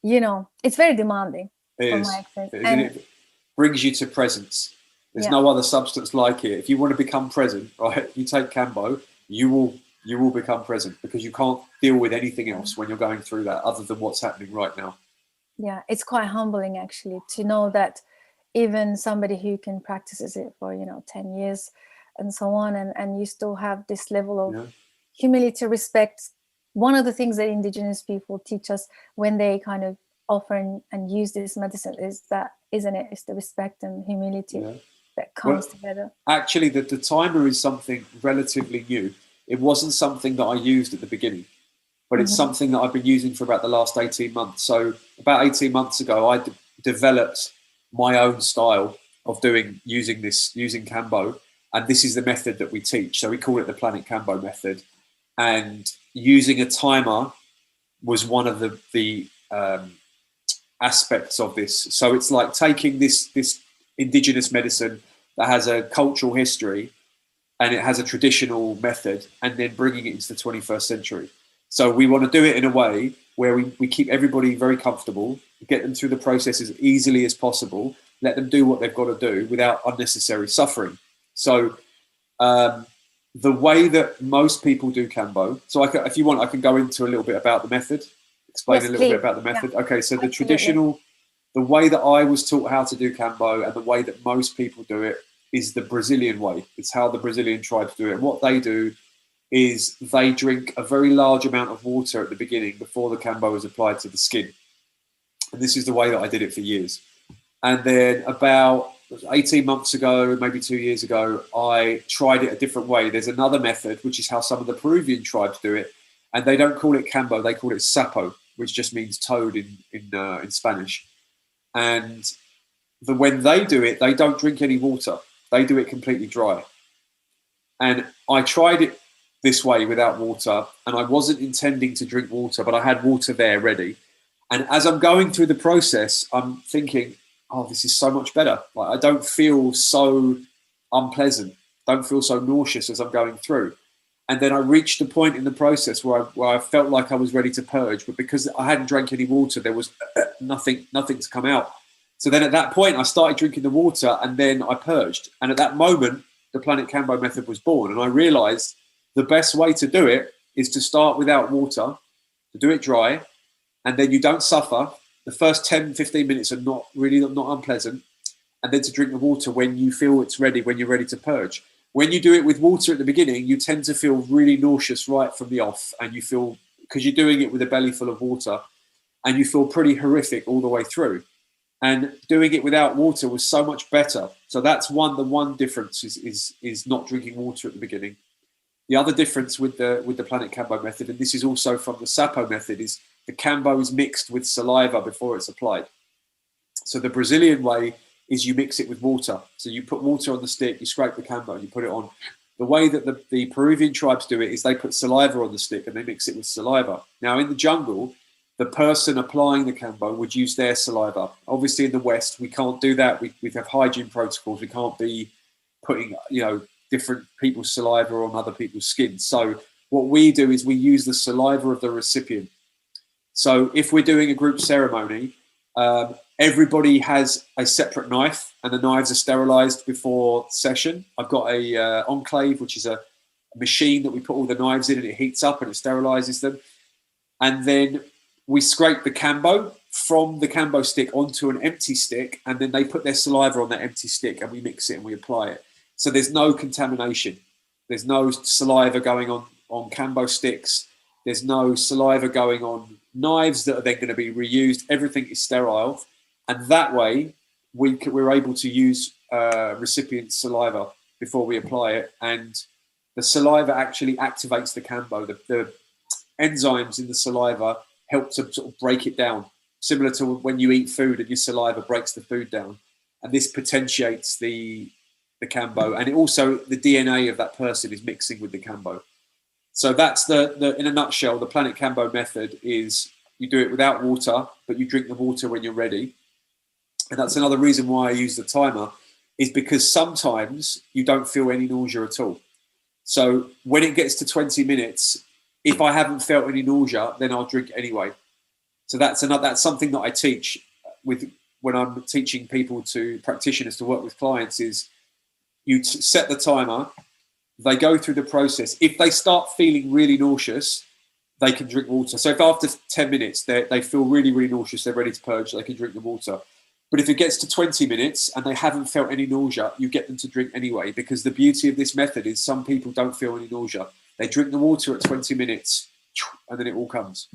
it's very demanding from my experience. And it brings you to presence. There's no other substance like it. If you want to become present, right, you take Kambo, you will become present, because you can't deal with anything else when you're going through that other than what's happening right now. Yeah, it's quite humbling actually to know that even somebody who can practices it for 10 years and so on, and you still have this level of humility, respect. One of the things that Indigenous people teach us when they kind of offer and use this medicine is that, isn't it? It's the respect and humility that comes together. Actually, the timer is something relatively new. It wasn't something that I used at the beginning, but it's something that I've been using for about the last 18 months. So about 18 months ago, I developed my own style of using Kambo, and this is the method that we teach. So we call it the Planet Kambo method, and using a timer was one of the aspects of this. So it's like taking this Indigenous medicine that has a cultural history and it has a traditional method, and then bringing it into the 21st century. So we want to do it in a way where we keep everybody very comfortable, get them through the process as easily as possible, let them do what they've got to do without unnecessary suffering. So the way that most people do Kambo, so if you want, I can go into a little bit about the method, explain a little bit about the method. Yeah. Okay, so the traditional, the way that I was taught how to do Kambo and the way that most people do it is the Brazilian way. It's how the Brazilian tribes do it. And what they do is they drink a very large amount of water at the beginning before the Kambo is applied to the skin. And this is the way that I did it for years. And then about 18 months ago, maybe 2 years ago, I tried it a different way. There's another method, which is how some of the Peruvian tribes do it. And they don't call it Kambo, they call it sapo, which just means toad in Spanish. And when they do it, they don't drink any water. They do it completely dry. And I tried it this way without water, and I wasn't intending to drink water, but I had water there ready. And as I'm going through the process, I'm thinking, oh, this is so much better. Like, I don't feel so unpleasant, don't feel so nauseous as I'm going through. And then I reached a point in the process where I felt like I was ready to purge, but because I hadn't drank any water, there was nothing to come out. So then at that point, I started drinking the water, and then I purged. And at that moment, the Planet Kambo method was born. And I realized the best way to do it is to start without water, to do it dry, and then you don't suffer. The first 10, 15 minutes are not unpleasant. And then to drink the water when you feel it's ready, when you're ready to purge. When you do it with water at the beginning, you tend to feel really nauseous right from the off. And you feel, because you're doing it with a belly full of water, and you feel pretty horrific all the way through. And doing it without water was so much better. So that's the one difference is not drinking water at the beginning. The other difference with the Planet Kambo method, and this is also from the Sapo method, is the Kambo is mixed with saliva before it's applied. So the Brazilian way is you mix it with water. So you put water on the stick, you scrape the Kambo, and you put it on. The way that the Peruvian tribes do it is they put saliva on the stick and they mix it with saliva. Now in the jungle, the person applying the Kambo would use their saliva. Obviously in the West, we can't do that. We have hygiene protocols. We can't be putting, different people's saliva on other people's skin. So what we do is we use the saliva of the recipient. So if we're doing a group ceremony, everybody has a separate knife, and the knives are sterilized before session. I've got a enclave, which is a machine that we put all the knives in, and it heats up and it sterilizes them. And then we scrape the Kambo from the Kambo stick onto an empty stick, and then they put their saliva on that empty stick, and we mix it and we apply it. So there's no contamination. There's no saliva going on Kambo sticks. There's no saliva going on knives that are then going to be reused. Everything is sterile. And that way, we're able to use recipient saliva before we apply it. And the saliva actually activates the Kambo. The enzymes in the saliva help to sort of break it down, similar to when you eat food and your saliva breaks the food down. And this potentiates the Kambo, and it also, the DNA of that person is mixing with the Kambo. So that's the in a nutshell, the Planet Kambo method is you do it without water, but you drink the water when you're ready. And that's another reason why I use the timer, is because sometimes you don't feel any nausea at all. So when it gets to 20 minutes, if I haven't felt any nausea, then I'll drink anyway. So that's something that I teach with when I'm teaching people practitioners to work with clients, is you set the timer, they go through the process. If they start feeling really nauseous, they can drink water. So if after 10 minutes they feel really, really nauseous, they're ready to purge, they can drink the water. But if it gets to 20 minutes and they haven't felt any nausea, you get them to drink anyway, because the beauty of this method is some people don't feel any nausea. They drink the water at 20 minutes and then it all comes.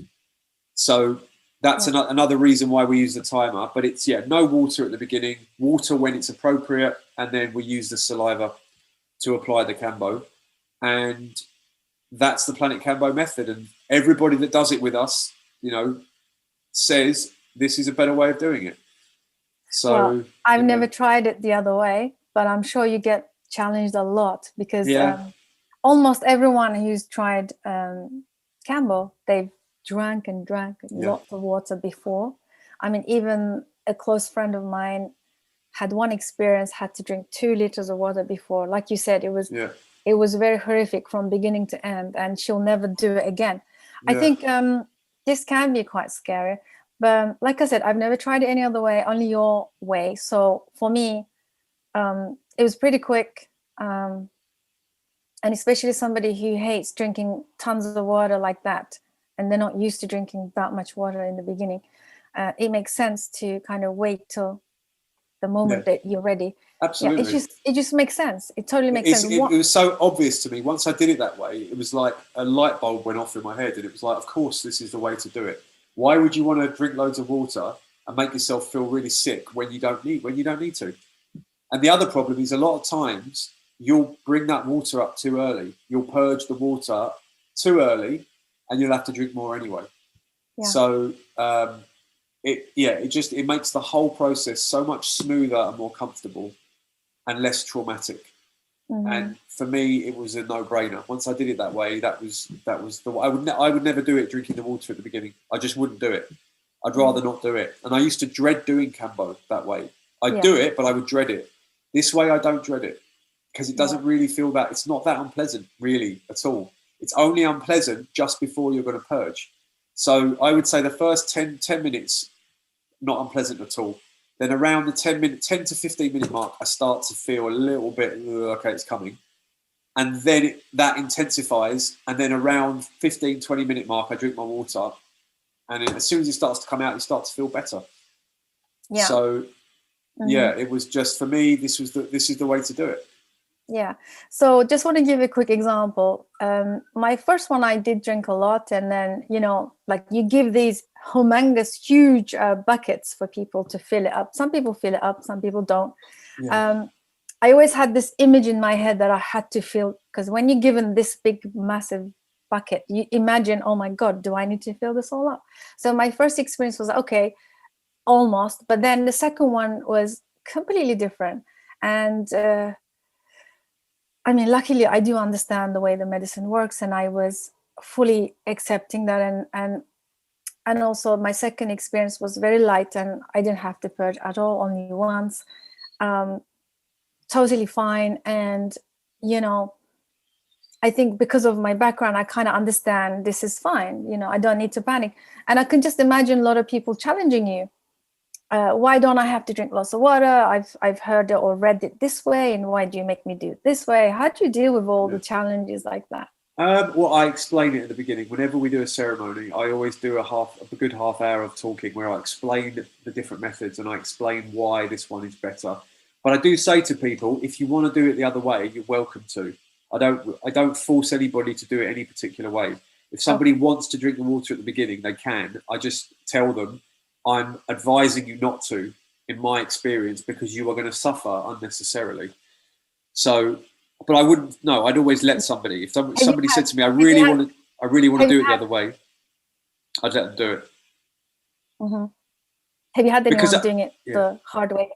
So that's another reason why we use the timer. But it's, no water at the beginning, water when it's appropriate, and then we use the saliva to apply the Kambo. And that's the Planet Kambo method. And everybody that does it with us, says this is a better way of doing it. So I've never tried it the other way, but I'm sure you get challenged a lot, because almost everyone who's tried Kambo, they've drank lots of water before. I mean, even a close friend of mine had one experience, had to drink 2 liters of water before. Like you said, it was very horrific from beginning to end, and she'll never do it again. I think this can be quite scary. But like I said, I've never tried it any other way, only your way. So for me, it was pretty quick. And especially somebody who hates drinking tons of water like that, and they're not used to drinking that much water in the beginning, it makes sense to kind of wait till the moment that you're ready. Absolutely. It just makes sense. It totally makes sense. It was so obvious to me. Once I did it that way, it was like a light bulb went off in my head, and it was like, of course, this is the way to do it. Why would you want to drink loads of water and make yourself feel really sick when you don't need to? And the other problem is, a lot of times you'll bring that water up too early. You'll purge the water too early, and you'll have to drink more anyway. Yeah. So it makes the whole process so much smoother and more comfortable and less traumatic. Mm-hmm. And for me, it was a no-brainer. Once I did it that way, that was the way. I would never do it drinking the water at the beginning. I just wouldn't do it. I'd rather not do it. And I used to dread doing Kambo that way. I'd do it, but I would dread it. This way, I don't dread it, because it doesn't really feel that. It's not that unpleasant, really, at all. It's only unpleasant just before you're going to purge. So I would say the first 10 minutes, not unpleasant at all. Then around the 10 to 15 minute mark, I start to feel a little bit, okay, it's coming. And then that intensifies. And then around 15, 20 minute mark, I drink my water. And as soon as it starts to come out, you start to feel better. Yeah. So, it was just, for me, this is the way to do it. Yeah. So just want to give a quick example. My first one, I did drink a lot. And then, like you give these humongous, huge buckets for people to fill it up. Some people fill it up, some people don't. Yeah. I always had this image in my head that I had to fill, because when you're given this big, massive bucket, you imagine, oh my God, do I need to fill this all up? So my first experience was, okay, almost. But then the second one was completely different. And luckily, I do understand the way the medicine works, and I was fully accepting that. And also, my second experience was very light, and I didn't have to purge at all, only once. Totally fine. And, I think because of my background, I kind of understand this is fine. I don't need to panic. And I can just imagine a lot of people challenging you. Why don't I have to drink lots of water? I've heard it or read it this way, and why do you make me do it this way? How do you deal with all the challenges like that? Well, I explain it at the beginning. Whenever we do a ceremony, I always do a good half hour of talking where I explain the different methods and I explain why this one is better. But I do say to people, if you want to do it the other way, you're welcome to. I don't force anybody to do it any particular way. If somebody wants to drink the water at the beginning, they can. I just tell them, I'm advising you not to, in my experience, because you are going to suffer unnecessarily. So, but I wouldn't. No, I'd always let somebody. If somebody said to me, "I really want to," I really want to Have you do it the had, other way, I'd let them do it. mhm. Have you had Because, anyone doing it yeah. the hard way?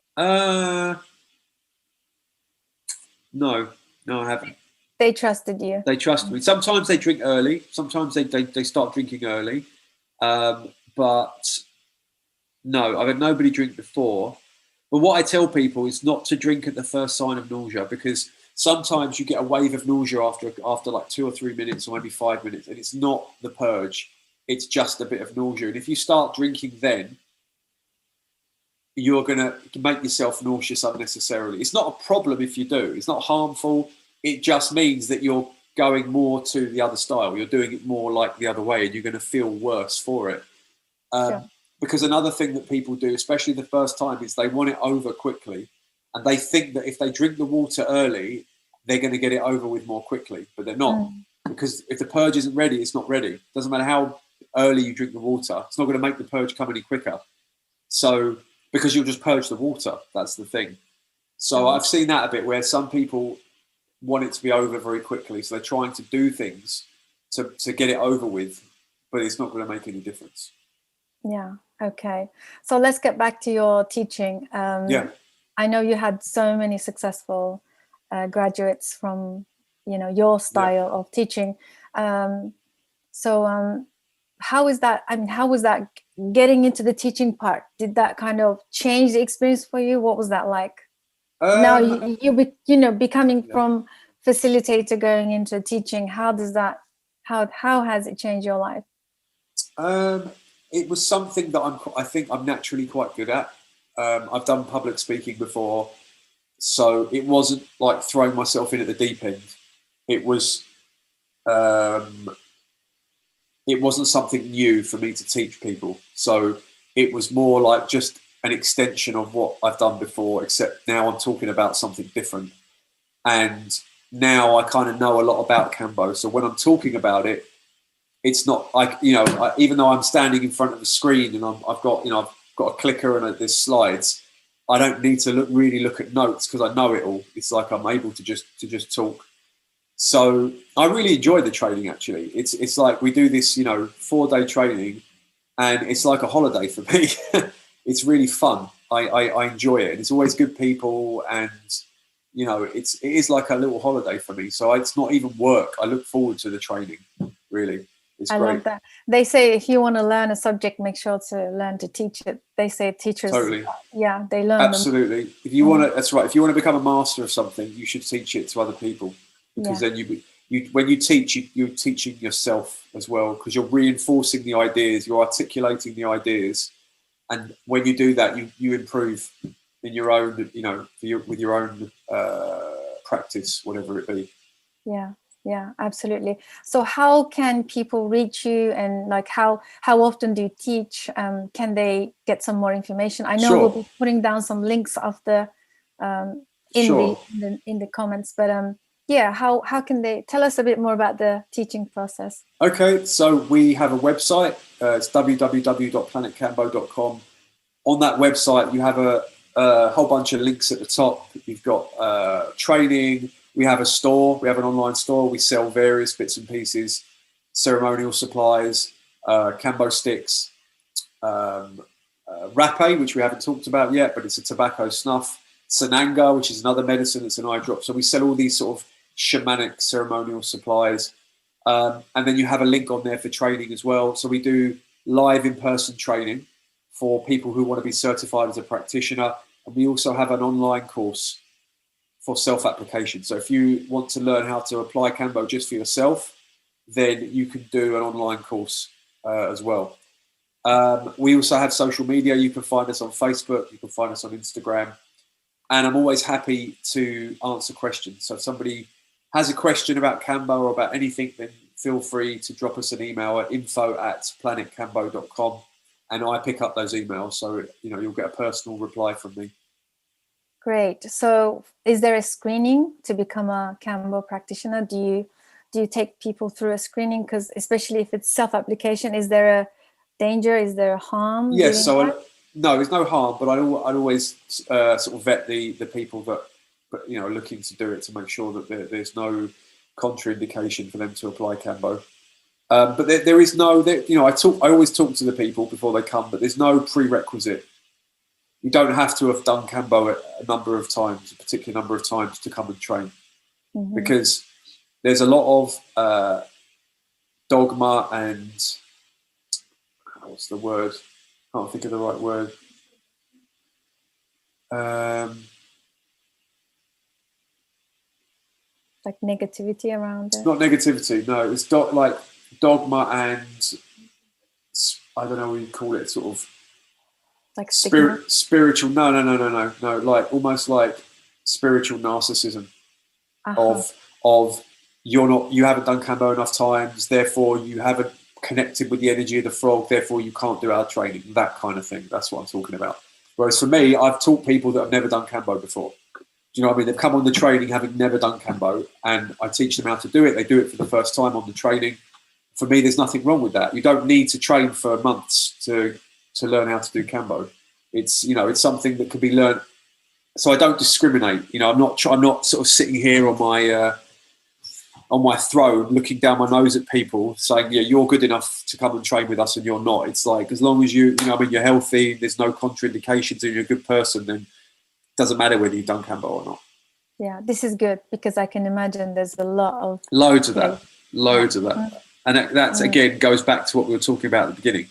No, I haven't. They trusted you. They trust me. Sometimes they drink early. Sometimes they start drinking early. But no, I've had nobody drink before. But what I tell people is not to drink at the first sign of nausea, because sometimes you get a wave of nausea after like 2 or 3 minutes or maybe 5 minutes, and it's not the purge. It's just a bit of nausea. And if you start drinking then, you're going to make yourself nauseous unnecessarily. It's not a problem if you do. It's not harmful. It just means that you're going more to the other style. You're doing it more like the other way, and you're going to feel worse for it. Sure. Because another thing that people do, especially the first time, is they want it over quickly. And they think that if they drink the water early, they're going to get it over with more quickly. But they're not. Because if the purge isn't ready, it's not ready. It doesn't matter how early you drink the water. It's not going to make the purge come any quicker. So, because you'll just purge the water. That's the thing. So I've seen that a bit, where some people want it to be over very quickly. So they're trying to do things to get it over with, but it's not going to make any difference. Yeah. Okay. So let's get back to your teaching. I know you had so many successful graduates from, your style of teaching. So how is that? I mean, how was that getting into the teaching part? Did that kind of change the experience for you? What was that like? Now you becoming from facilitator going into teaching. How does that? How has it changed your life? It was something that I think I'm naturally quite good at. I've done public speaking before, so it wasn't like throwing myself in at the deep end. It wasn't something new for me to teach people. So it was more like just an extension of what I've done before, except now I'm talking about something different. And now I kind of know a lot about Kambo. So when I'm talking about it, it's not like, even though I'm standing in front of a screen and I've got a clicker and there's slides, I don't need to really look at notes because I know it all. It's like I'm able to just talk. So I really enjoy the training. Actually, it's like we do this 4-day training, and it's like a holiday for me. It's really fun. I enjoy it, and it's always good people, and it is like a little holiday for me. So it's not even work. I look forward to the training. Really. It's great. Love that. They say if you want to learn a subject, make sure to learn to teach it. They say teachers, totally. Yeah, they learn. Absolutely. Them. If you want to, that's right. If you want to become a master of something, you should teach it to other people, because then when you teach, you're teaching yourself as well, because you're reinforcing the ideas, you're articulating the ideas, and when you do that, you improve in your own, with your own practice, whatever it be. Yeah, absolutely. So how can people reach you, and like how often do you teach? Can they get some more information? I know we'll be putting down some links of the in the comments, but how can they tell us a bit more about the teaching process? Okay, so we have a website. It's www.planetkambo.com. On that website, you have a whole bunch of links at the top. You've got training. We have a store. We have an online store. We sell various bits and pieces, ceremonial supplies, Kambo sticks, rapé, which we haven't talked about yet, but it's a tobacco snuff, sananga, which is another medicine. It's an eye drop. So we sell all these sort of shamanic ceremonial supplies. And then you have a link on there for training as well. So we do live in-person training for people who want to be certified as a practitioner. And we also have an online course for self-application. So if you want to learn how to apply Kambo just for yourself, then you can do an online course as well. We also have social media. You can find us on Facebook. You can find us on Instagram. And I'm always happy to answer questions. So if somebody has a question about Kambo or about anything, then feel free to drop us an email at info@planetkambo.com, and I pick up those emails. So, you'll get a personal reply from me. Great. So is there a screening to become a Kambo practitioner? Do you take people through a screening? Because especially if it's self-application, is there a danger? Is there a harm? Yes. So no, there's no harm, but I'd always sort of vet the people that are looking to do it, to make sure that there's no contraindication for them to apply Kambo. But there is no, I always talk to the people before they come, but there's no prerequisite. You don't have to have done Kambo a number of times, a particular number of times to come and train, because there's a lot of dogma and what's the word? Can't think of the right word. Like negativity around it. Not negativity, no. It's like dogma and I don't know what you call it, sort of like spiritual. No. Like almost like spiritual narcissism of you haven't done Kambo enough times, therefore you haven't connected with the energy of the frog, therefore you can't do our training. That kind of thing. That's what I'm talking about. Whereas for me, I've taught people that have never done Kambo before. Do you know what I mean? They've come on the training having never done Kambo, and I teach them how to do it. They do it for the first time on the training. For me, there's nothing wrong with that. You don't need to train for months to learn how to do Kambo. It's it's something that can be learned. So I don't discriminate. I'm not sort of sitting here on my throne looking down my nose at people saying, yeah, you're good enough to come and train with us and you're not. It's like, as long as you're healthy, there's no contraindications and you're a good person, then it doesn't matter whether you've done Kambo or not. Yeah, this is good, because I can imagine there's a lot of loads of that. And that again goes back to what we were talking about at the beginning.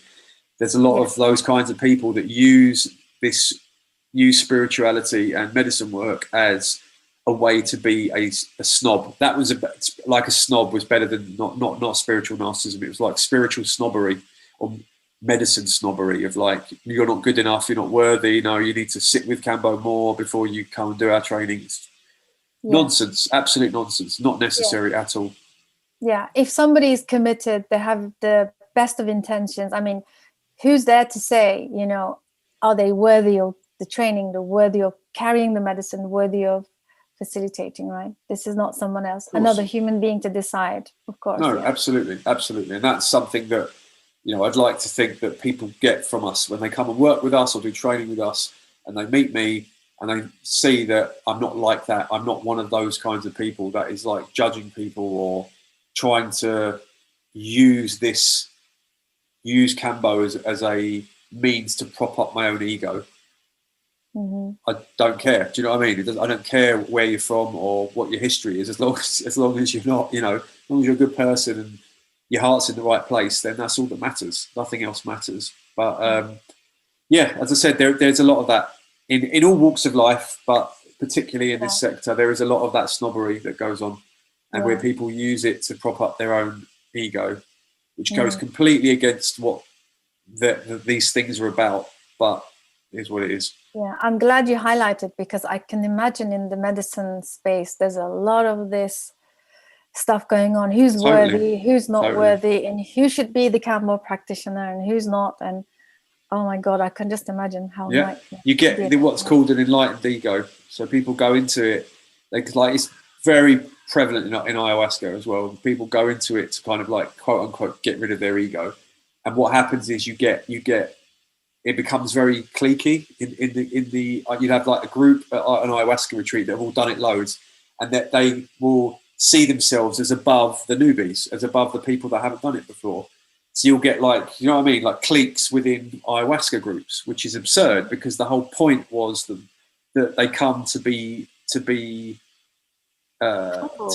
There's a lot of those kinds of people that use spirituality and medicine work as a way to be a snob. That was like a snob was better than not spiritual narcissism. It was like spiritual snobbery or medicine snobbery of like, you're not good enough, you're not worthy, no, you need to sit with Kambo more before you come and do our training. Nonsense, absolute nonsense, not necessary at all. Yeah, if somebody is committed, they have the best of intentions. I mean, who's there to say, are they worthy of the training, the worthy of carrying the medicine, worthy of facilitating, right? This is not someone else, another human being to decide, of course. No, absolutely. And that's something that, I'd like to think that people get from us when they come and work with us or do training with us, and they meet me and they see that I'm not like that. I'm not one of those kinds of people that is like judging people or trying to use Kambo as a means to prop up my own ego. I don't care. Do you know what I mean? I don't care where you're from or what your history is, as long as you're not, as long as you're a good person and your heart's in the right place, then that's all that matters. Nothing else matters. But as I said, there's a lot of that in all walks of life, but particularly in this sector, there is a lot of that snobbery that goes on, and where people use it to prop up their own ego, which goes completely against what these things are about, but it is what it is. Yeah, I'm glad you highlighted, because I can imagine in the medicine space, there's a lot of this stuff going on. Who's worthy, who's not worthy, and who should be the Kambo practitioner and who's not. And oh my God, I can just imagine how. You get what's called an enlightened ego. So people go into it, it's very prevalent in ayahuasca as well. People go into it to kind of like quote unquote get rid of their ego, and what happens is you get it becomes very cliquey. You'd have like a group at an ayahuasca retreat that have all done it loads, and that they will see themselves as above the newbies, as above the people that haven't done it before. So you'll get like, like cliques within ayahuasca groups, which is absurd, because the whole point was that they come to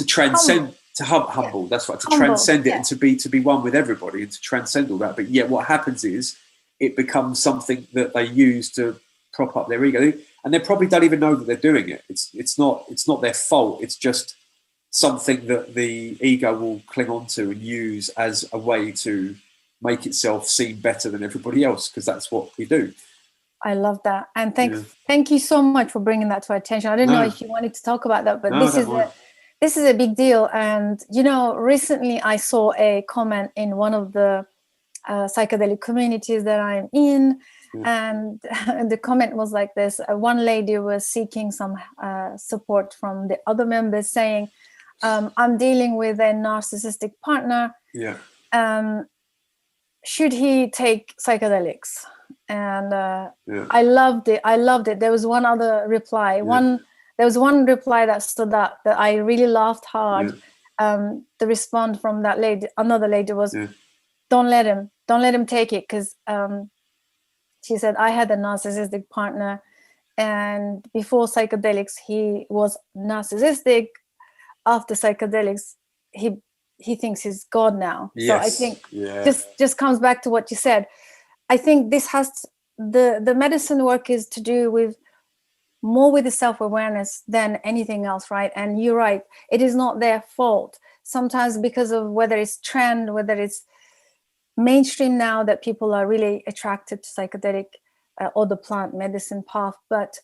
transcend, humble. That's right, to transcend it and to be one with everybody and to transcend all that. But yet what happens is it becomes something that they use to prop up their ego, and they probably don't even know that they're doing it. It's not their fault. It's just something that the ego will cling on to and use as a way to make itself seem better than everybody else, because that's what we do. I love that, and thank you so much for bringing that to our attention. I didn't know if you wanted to talk about that, but this is a big deal. And recently I saw a comment in one of the psychedelic communities that I'm in, and the comment was like this: one lady was seeking some support from the other members, saying, I'm dealing with a narcissistic partner. Should he take psychedelics? And I loved it. There was one other reply. There was one reply that stood out that I really laughed hard. the response from that lady, another lady, was, Yeah. don't let him take it, because she said, I had a narcissistic partner, and before psychedelics he was narcissistic. After psychedelics, he thinks he's God now. Yes. So I think Yeah. just comes back to what you said. I think this has the medicine work is to do with more with the self-awareness than anything else, right? And you're right, it is not their fault. Sometimes because of whether it's trend, whether it's mainstream now, that people are really attracted to psychedelic or the plant medicine path. But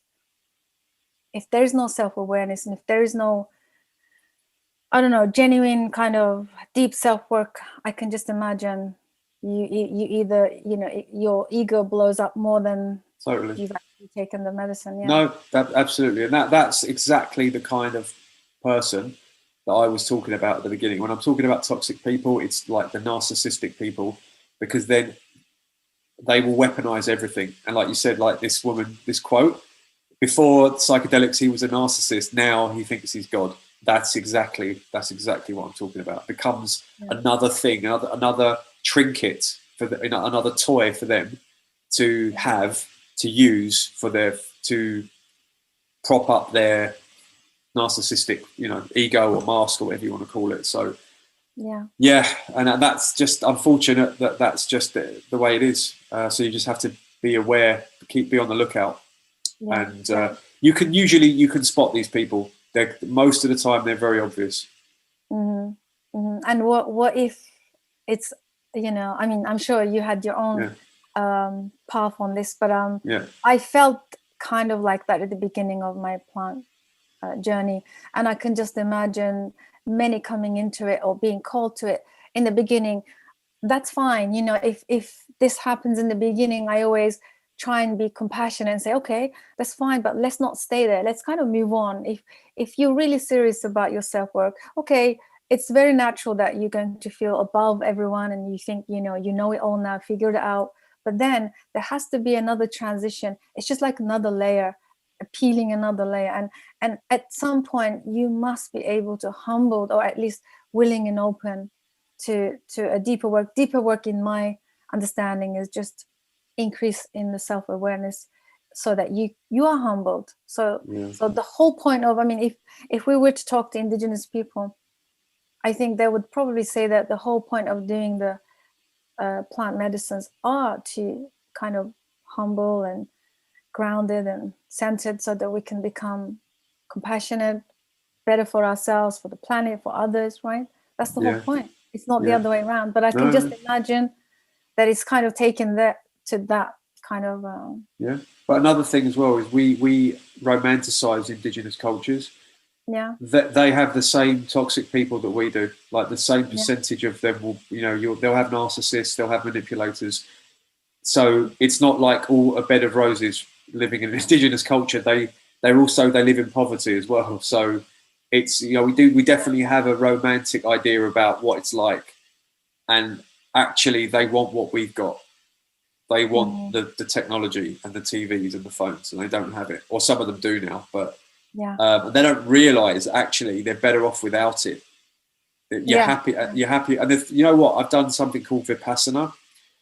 if there's no self-awareness, and if there is no, I don't know, genuine kind of deep self-work, I can just imagine you either, your ego blows up more than Totally. you've actually taken the medicine. Yeah. No, absolutely. And that's exactly the kind of person that I was talking about at the beginning. When I'm talking about toxic people, it's like the narcissistic people, because then they will weaponize everything. And like you said, like this woman, this quote, before psychedelics, he was a narcissist. Now he thinks he's God. That's exactly what I'm talking about. It becomes another thing, another trinket for another toy for them to have, to use for to prop up their narcissistic, ego or mask or whatever you want to call it. So yeah, and that's just unfortunate that's just the way it is. So you just have to be aware, be on the lookout, and you can spot these people. Most of the time they're very obvious. Mm-hmm. Mm-hmm. And what if it's, I mean, I'm sure you had your own path on this, but I felt kind of like that at the beginning of my plant journey, and I can just imagine many coming into it or being called to it in the beginning. That's fine, if this happens in the beginning, I always try and be compassionate and say, okay, that's fine, but let's not stay there. Let's kind of move on. If you're really serious about your self-work, okay, it's very natural that you're going to feel above everyone and you think, you know it all now, figured it out. But then there has to be another transition. It's just like another layer, peeling another layer. And at some point you must be able to humble, or at least willing and open to a deeper work. Deeper work, in my understanding, is just increase in the self-awareness, so that you are humbled. So the whole point of, I mean, if we were to talk to Indigenous people, I think they would probably say that the whole point of doing the plant medicines are to kind of humble and grounded and centered, so that we can become compassionate, better for ourselves, for the planet, for others, right? That's the whole point. It's not the other way around. But I can just imagine that it's kind of taken that to that kind of but another thing as well is we romanticize Indigenous cultures. That they have the same toxic people that we do. Like the same percentage of them will, they'll have narcissists, they'll have manipulators. So it's not like all a bed of roses living in an Indigenous culture. They live in poverty as well. So it's, we definitely have a romantic idea about what it's like, and actually they want what we've got. They want the technology and the TVs and the phones, and they don't have it. Or some of them do now, but they don't realize actually they're better off without it. You're happy. And you know what? I've done something called Vipassana,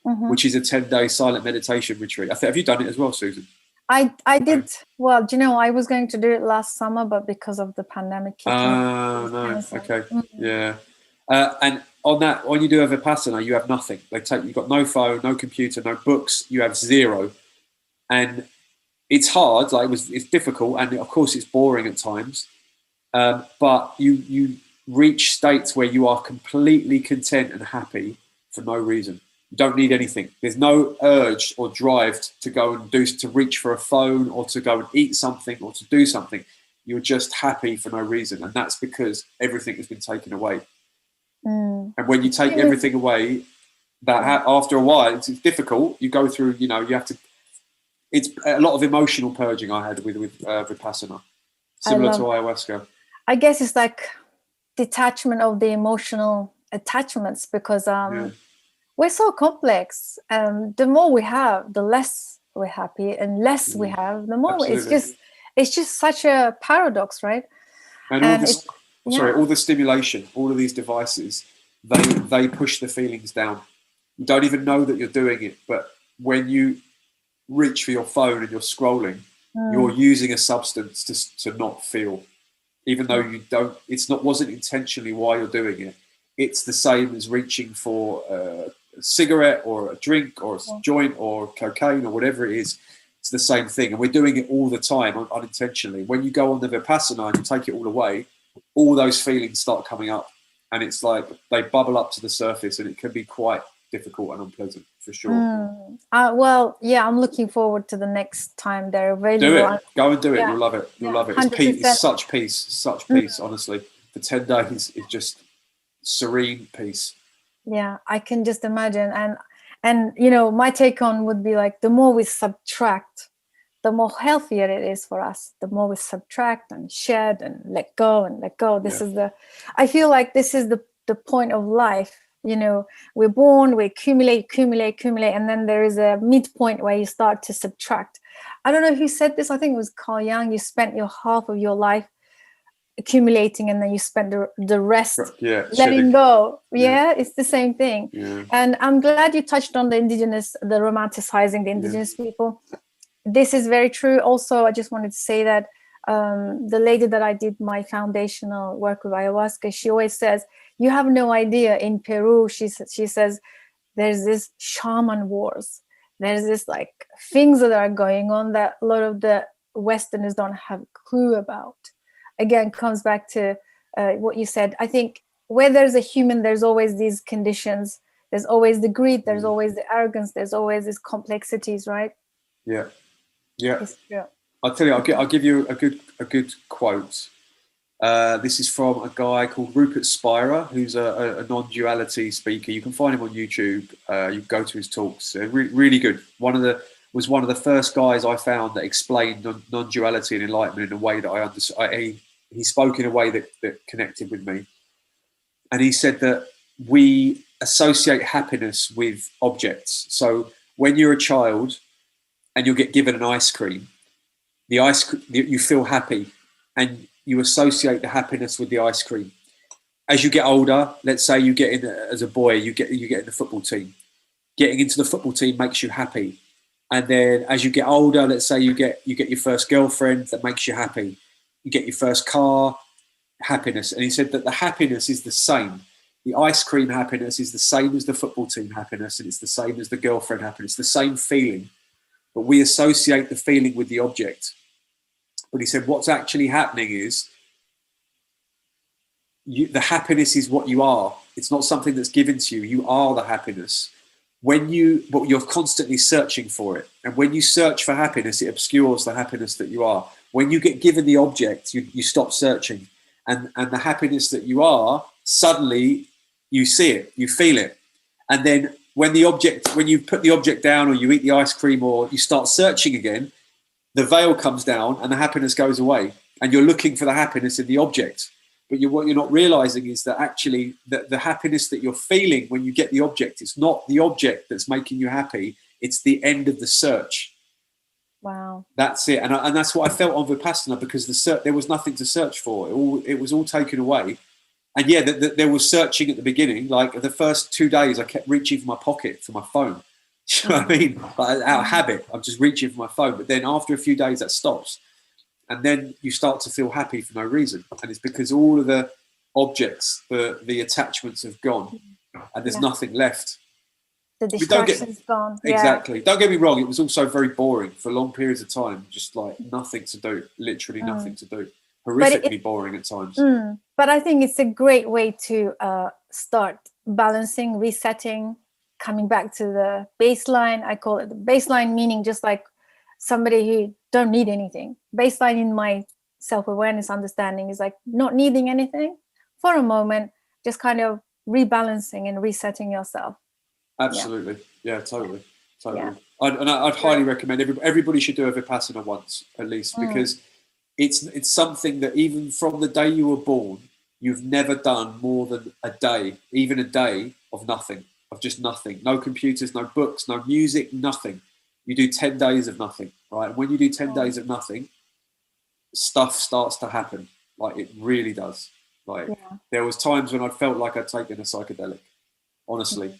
which is a 10-day silent meditation retreat. Have you done it as well, Susan? I did. Well, I was going to do it last summer, but because of the pandemic kicking in, no. Okay. Yeah. And on that, when you do a Vipassana, you have nothing. You've got no phone, no computer, no books. You have zero. And it's hard. It's difficult. And of course it's boring at times. But you reach states where you are completely content and happy for no reason. You don't need anything. There's no urge or drive to go and to reach for a phone or to go and eat something or to do something. You're just happy for no reason. And that's because everything has been taken away. And when you take everything away, that after a while, it's difficult. You go through, you have to, it's a lot of emotional purging I had with Vipassana, similar to ayahuasca. I guess it's like detachment of the emotional attachments, because we're so complex. The more we have, the less we're happy, and less we have, the more. Absolutely. It's just such a paradox, right? And sorry, all the stimulation, all of these devices, they push the feelings down. You don't even know that you're doing it, but when you reach for your phone and you're scrolling, you're using a substance to not feel, even though you don't. Wasn't intentionally why you're doing it. It's the same as reaching for a cigarette or a drink or a joint or cocaine or whatever it is. It's the same thing, and we're doing it all the time unintentionally. When you go on the Vipassana and you take it all away, all those feelings start coming up, and it's like they bubble up to the surface, and it can be quite difficult and unpleasant for sure. Well, yeah, I'm looking forward to the next time they're available. Do it. Go and do it. You'll love it. You'll love it. It's 100%. peace. It's such peace, honestly. For 10 days, it's just serene peace. Yeah, I can just imagine. And you know, my take on would be like, the more we subtract, the more healthier it is for us. The more we subtract and shed and let go and let go. I feel like this is the point of life. You know, we're born, we accumulate, and then there is a midpoint where you start to subtract. I don't know who said this. I think it was Carl Jung. You spent your half of your life accumulating, and then you spend the rest letting go. Yeah, it's the same thing. And I'm glad you touched on the Indigenous, the romanticizing the Indigenous people. This is very true. Also, I just wanted to say that the lady that I did my foundational work with ayahuasca, she always says, you have no idea, in Peru, she says, there's this shaman wars. There's this like things that are going on that a lot of the Westerners don't have a clue about. Again, comes back to what you said. I think where there's a human, there's always these conditions. There's always the greed. There's always the arrogance. There's always these complexities, right? Yeah. I'll tell you. I'll give you a good quote. This is from a guy called Rupert Spira, who's a non-duality speaker. You can find him on YouTube. You can go to his talks. Really good. Was one of the first guys I found that explained non-duality and enlightenment in a way that I understood. He spoke in a way that connected with me. And he said that we associate happiness with objects. So when you're a child and you'll get given an ice cream, you feel happy, and you associate the happiness with the ice cream. As you get older, let's say you get in as a boy, you get in the football team. Getting into the football team makes you happy. And then as you get older, let's say you get your first girlfriend, that makes you happy. You get your first car, happiness. And he said that the happiness is the same. The ice cream happiness is the same as the football team happiness, and it's the same as the girlfriend happiness, the same feeling. But we associate the feeling with the object. But he said what's actually happening is the happiness is what you are. It's not something that's given to you. You are the happiness. But you're constantly searching for it. And when you search for happiness, it obscures the happiness that you are. When you get given the object, you stop searching. And the happiness that you are, suddenly you see it, you feel it. And then when you put the object down, or you eat the ice cream, or you start searching again, the veil comes down and the happiness goes away. And you're looking for the happiness in the object. But what you're not realizing is that actually the happiness that you're feeling when you get the object, it's not the object that's making you happy. It's the end of the search. Wow. That's it. And that's what I felt on Vipassana, because there was nothing to search for. It was all taken away. And yeah, there was searching at the beginning. Like the first 2 days, I kept reaching for my pocket for my phone. Do you know what I mean? Like, out of habit, I'm just reaching for my phone. But then after a few days, that stops. And then you start to feel happy for no reason. And it's because all of the objects, the attachments have gone, and there's nothing left. The distraction's gone. Exactly. Don't get me wrong. It was also very boring for long periods of time. Just like nothing to do, literally nothing to do. Horrifically boring at times. But I think it's a great way to start balancing, resetting, coming back to the baseline. I call it the baseline, meaning just like somebody who don't need anything. Baseline in my self-awareness understanding is like not needing anything for a moment, just kind of rebalancing and resetting yourself. Absolutely. Yeah, totally. Yeah. I'd highly recommend everybody should do a Vipassana once at least, because it's something that even from the day you were born, you've never done more than a day, even a day of nothing, of just nothing. No computers, no books, no music, nothing. You do 10 days of nothing, right? And when you do 10 days of nothing, stuff starts to happen. Like it really does. Like Yeah. there was times when I felt like I'd taken a psychedelic, honestly.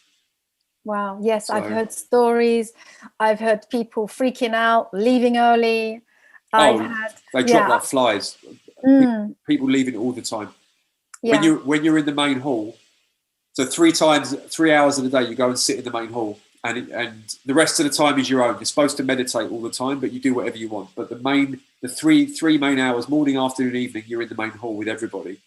Wow. Yes, I've So, heard stories. I've heard people freaking out, leaving early. I've oh, had, they drop yeah. like flies. Mm, People leaving all the time. yeah. When you're in the main hall, so 3 hours of the day you go and sit in the main hall, and the rest of the time is your own. You're supposed to meditate all the time, but you do whatever you want. But the three main hours, morning, afternoon, evening, you're in the main hall with everybody,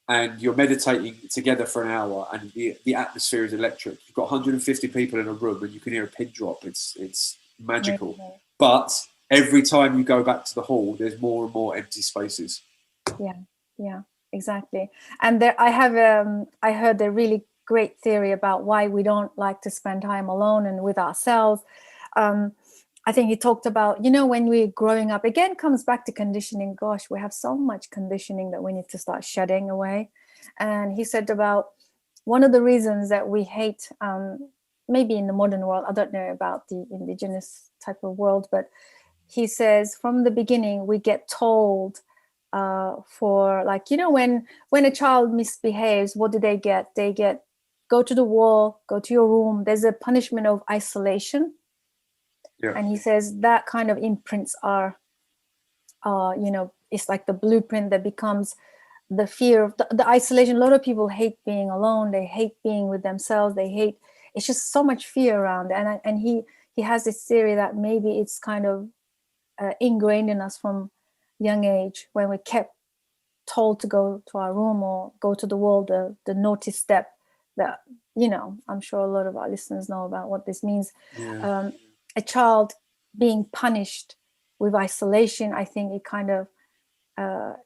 and you're meditating together for an hour, and the atmosphere is electric. You've got 150 people in a room, and you can hear a pin drop. It's magical. Amazing. But every time you go back to the hall, there's more and more empty spaces. Yeah. Yeah. Exactly. And there, I heard a really great theory about why we don't like to spend time alone and with ourselves. I think he talked about, when we're growing up, again, comes back to conditioning. Gosh, we have so much conditioning that we need to start shedding away. And he said about one of the reasons that we hate, maybe in the modern world, I don't know about the indigenous type of world, but he says from the beginning, we get told for like, when a child misbehaves, what do they get? They get, go to the wall, go to your room. There's a punishment of isolation. Yeah. And he says that kind of imprints are, it's like the blueprint that becomes the fear of the isolation. A lot of people hate being alone. They hate being with themselves. It's just so much fear around it. And he has this theory that maybe it's kind of ingrained in us from young age, when we kept told to go to our room or go to the wall, the naughty step that, I'm sure a lot of our listeners know about what this means. Yeah. A child being punished with isolation, I think it kind of,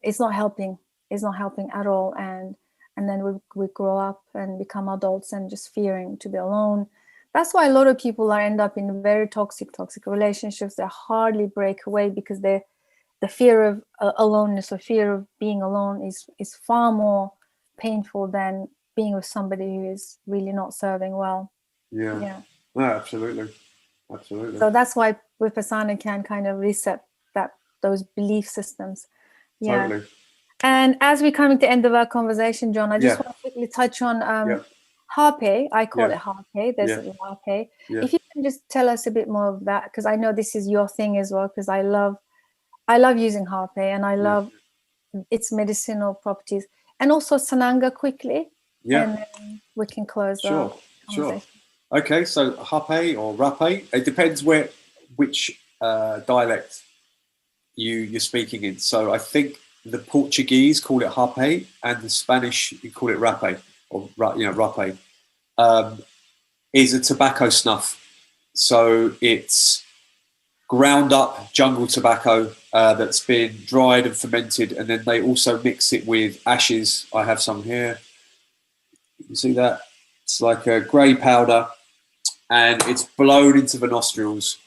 it's not helping at all. And then we grow up and become adults and just fearing to be alone. That's why a lot of people end up in very toxic relationships. They hardly break away because the fear of aloneness or fear of being alone is far more painful than being with somebody who is really not serving well. Yeah. No, absolutely. So that's why Vipassana can kind of reset those belief systems. Yeah. Totally. And as we're coming to the end of our conversation, John, I just want to quickly touch on Harpe. I call it Harpe. There's a Harpe. Yeah. If you can just tell us a bit more of that, because I know this is your thing as well, because I love using Harpe, and I love its medicinal properties. And also Sananga quickly, and then we can close the conversation. Okay, so Hape or Rape, it depends which dialect you're speaking in. So I think the Portuguese call it Hape, and the Spanish you call it Rape, or Rape. Is a tobacco snuff. So it's ground up jungle tobacco that's been dried and fermented, and then they also mix it with ashes. I have some here. You see that? It's like a grey powder, and it's blown into the nostrils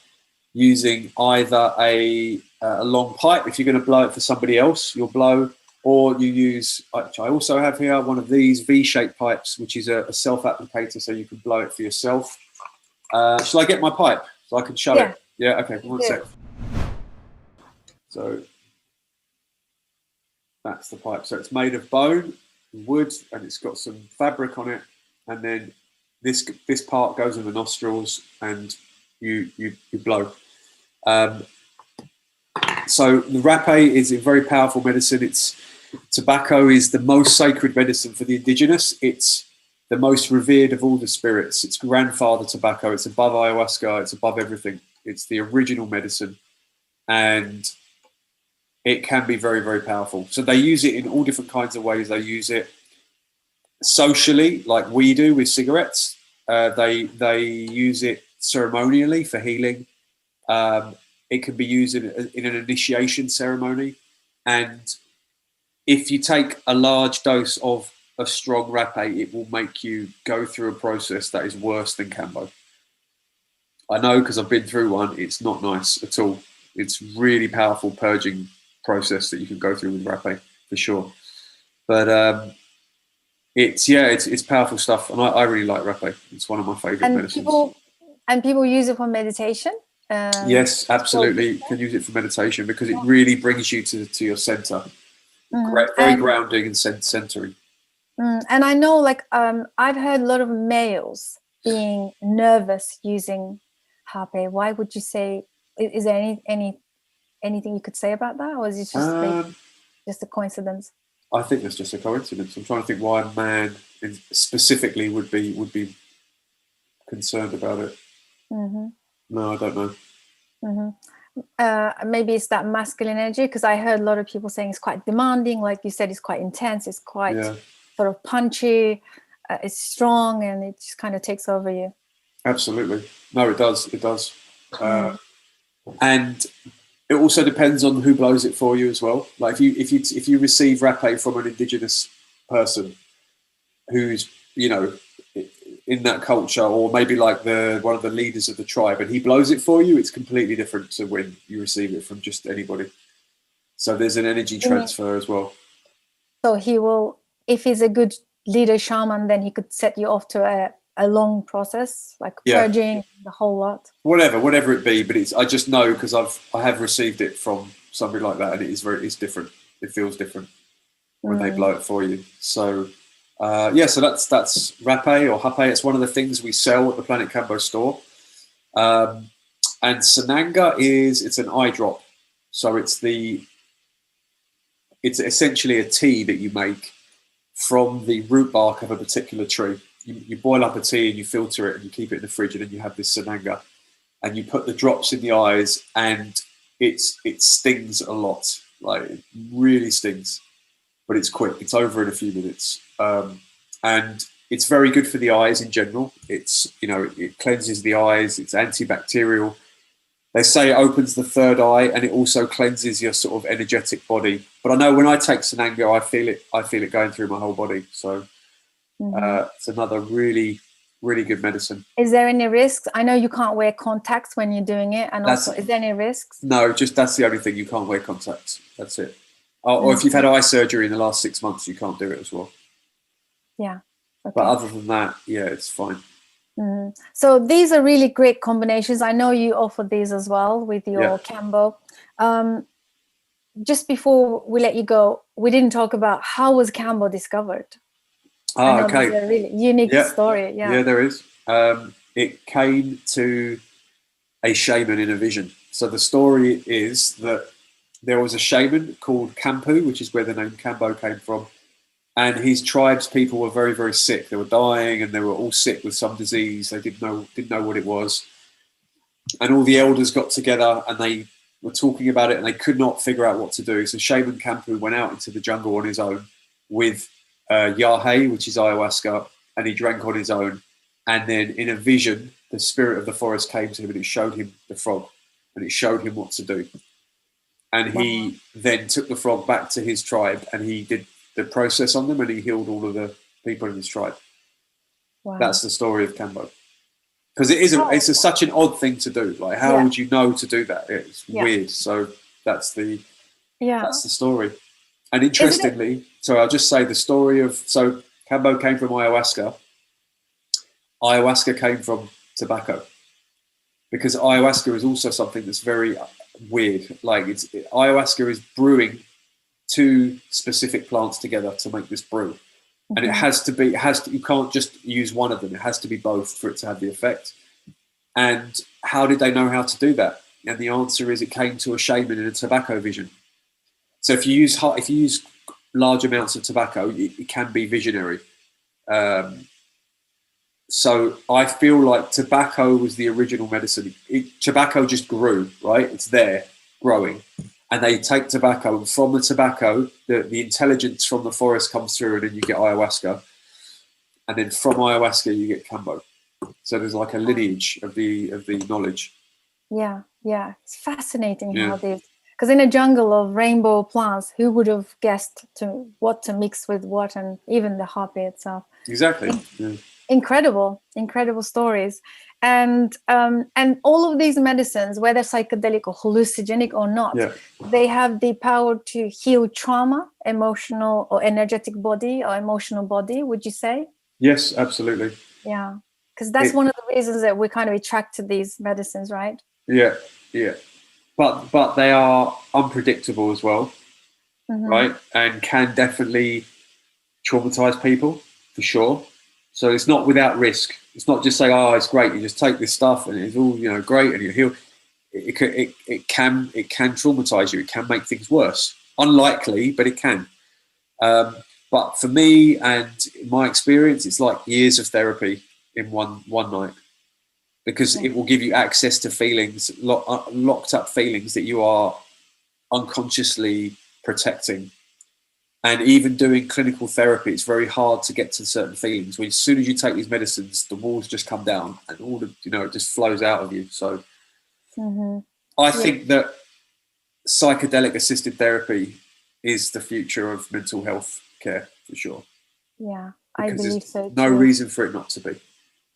using either a long pipe. If you're going to blow it for somebody else, you'll blow, or you use, which I also have here, one of these V-shaped pipes, which is a self-applicator, so you can blow it for yourself. Shall I get my pipe so I can show it? Yeah, okay, one sec. So that's the pipe. So it's made of bone, wood, and it's got some fabric on it. And then this part goes in the nostrils, and you blow. So the Rape is a very powerful medicine. Tobacco is the most sacred medicine for the Indigenous. It's the most revered of all the spirits. It's grandfather tobacco. It's above ayahuasca. It's above everything. It's the original medicine, and it can be very, very powerful. So they use it in all different kinds of ways. They use it socially, like we do with cigarettes. They use it ceremonially for healing. It can be used in an initiation ceremony. And if you take a large dose of a strong Rape, it will make you go through a process that is worse than Kambo. I know because I've been through one. It's not nice at all. It's really powerful purging process that you can go through with Rape for sure. But it's powerful stuff, and I really like Rape. It's one of my favorite medicines. People use it for meditation. Yes, absolutely. You can use it for meditation because it really brings you to your center. Very grounding and centering. And I know, like, I've heard a lot of males being nervous using harpe. Why would you say? Is there anything you could say about that, or is it just a coincidence? I think that's just a coincidence. I'm trying to think why a man specifically would be concerned about it. No, I don't know. Maybe it's that masculine energy, because I heard a lot of people saying it's quite demanding, like you said, it's quite intense, it's quite sort of punchy, it's strong, and it just kind of takes over you. Absolutely. No, it does. And it also depends on who blows it for you as well. Like if you receive rapé from an Indigenous person who's, you know, in that culture, or maybe like one of the leaders of the tribe, and he blows it for you, it's completely different to when you receive it from just anybody. So there's an energy transfer as well. So he will, if he's a good leader shaman, then he could set you off to a long process, like purging the whole lot. Whatever it be, but I just know because I have received it from somebody like that, and it's different. It feels different when they blow it for you. So so that's rapé or hape. It's one of the things we sell at the Planet Kambo store. And sananga it's an eye drop. So it's essentially a tea that you make from the root bark of a particular tree. You boil up a tea and you filter it and you keep it in the fridge, and then you have this sananga, and you put the drops in the eyes, and it stings a lot, like it really stings, but it's quick. It's over in a few minutes, and it's very good for the eyes in general. It's, you know, it cleanses the eyes. It's antibacterial. They say it opens the third eye, and it also cleanses your sort of energetic body. But I know when I take sananga, I feel it going through my whole body. So it's another really, really good medicine. Is there any risks? I know you can't wear contacts when you're doing it, and also, is there any risks? No, just that's the only thing. You can't wear contacts. That's it. Or if you've had eye surgery in the last 6 months, you can't do it as well. Yeah. Okay. But other than that, yeah, it's fine. So these are really great combinations. I know you offer these as well with your Kambo. Just before we let you go, we didn't talk about how was Kambo discovered. Okay. It's a really unique story. Yeah, there is. It came to a shaman in a vision. So the story is that there was a shaman called Kampu, which is where the name Kambo came from. And his tribe's people were very, very sick. They were dying, and they were all sick with some disease. They didn't know what it was. And all the elders got together, and they were talking about it, and they could not figure out what to do. So Shaman Kampu went out into the jungle on his own with yahe, which is ayahuasca, and he drank on his own. And then in a vision, the spirit of the forest came to him, and it showed him the frog, and it showed him what to do. And he then took the frog back to his tribe, and he did the process on them, and he healed all of the people in his tribe. Wow. That's the story of Kambo. Because it's such an odd thing to do. Like, how would you know to do that? It's weird. So that's the story. And interestingly, so I'll just say the story of, so Kambo came from ayahuasca. Ayahuasca came from tobacco. Because ayahuasca is also something that's very weird. Like, ayahuasca is brewing two specific plants together to make this brew. And it has to be, you can't just use one of them. It has to be both for it to have the effect. And how did they know how to do that? And the answer is it came to a shaman in a tobacco vision. So if you use large amounts of tobacco, it can be visionary. So I feel like tobacco was the original medicine. Tobacco just grew, right? It's there, growing. And they take tobacco, and from the tobacco, the intelligence from the forest comes through, and then you get ayahuasca. And then from ayahuasca, you get Kambo. So there's like a lineage of the knowledge. Yeah. It's fascinating how these, because in a jungle of rainbow plants, who would have guessed what to mix with what, and even the harpe itself. Exactly. Incredible stories. And all of these medicines, whether psychedelic or hallucinogenic or not, they have the power to heal trauma, emotional or energetic body or emotional body, would you say? Yes, absolutely. Yeah, because that's one of the reasons that we're kind of attracted to these medicines, right? Yeah. But they are unpredictable as well. right? And can definitely traumatize people for sure. So it's not without risk. It's not just say, oh, it's great. You just take this stuff and it's all, you know, great and you heal. It can traumatize you. It can make things worse. Unlikely, but it can. But for me and my experience, it's like years of therapy in one night, because it will give you access to feelings, locked up feelings that you are unconsciously protecting. And even doing clinical therapy, it's very hard to get to certain feelings. When as soon as you take these medicines, the walls just come down and all the, you know, it just flows out of you. So I think that psychedelic assisted therapy is the future of mental health care for sure. Yeah, I believe so. No reason for it not to be.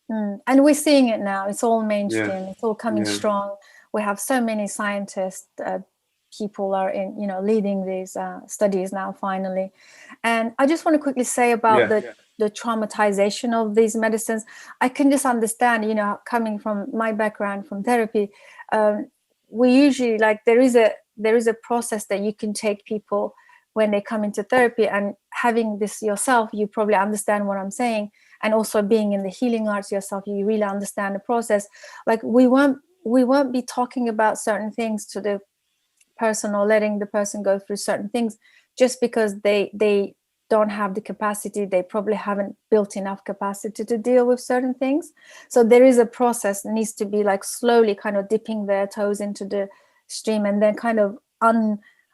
And we're seeing it now. It's all mainstream. It's all coming strong. We have so many scientists, people are in, you know, leading these studies now finally. And I just want to quickly say about the traumatization of these medicines. I can just understand, you know, coming from my background from therapy, we usually, like, there is a process that you can take people when they come into therapy, and having this yourself, you probably understand what I'm saying. And also being in the healing arts yourself, you really understand the process. Like, we won't be talking about certain things to the person or letting the person go through certain things just because they don't have the capacity. They probably haven't built enough capacity to deal with certain things. So there is a process that needs to be like slowly kind of dipping their toes into the stream and then kind of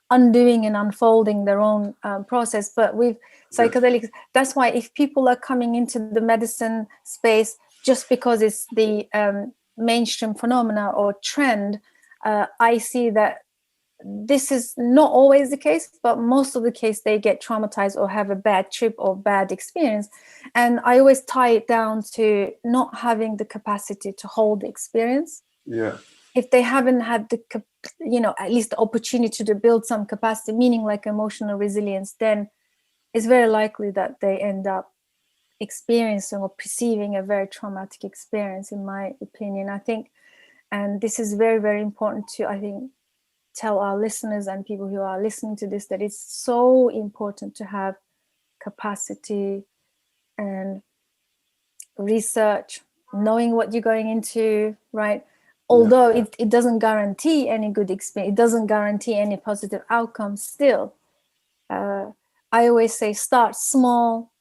undoing and unfolding their own process. But with psychedelics, that's why if people are coming into the medicine space just because it's the mainstream phenomena or trend, I see that this is not always the case, but most of the case they get traumatized or have a bad trip or bad experience. And I always tie it down to not having the capacity to hold the experience. If they haven't had the, you know, at least the opportunity to build some capacity, meaning like emotional resilience, then it's very likely that they end up experiencing or perceiving a very traumatic experience, in my opinion, I think. And this is very, very important to, I think, tell our listeners and people who are listening to this, that it's so important to have capacity and research, knowing what you're going into, right? Although it doesn't guarantee any good experience, it doesn't guarantee any positive outcome still. I always say start small,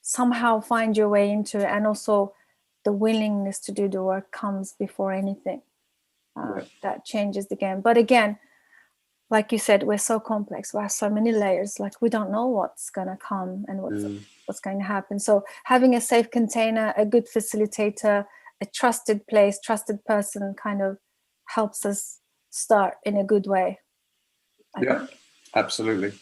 somehow find your way into it, and also the willingness to do the work comes before anything. That changes the game. But again, like you said, we're so complex, we have so many layers, like we don't know what's going to come and what's going to happen. So having a safe container, a good facilitator, a trusted place, trusted person kind of helps us start in a good way, I think. Absolutely.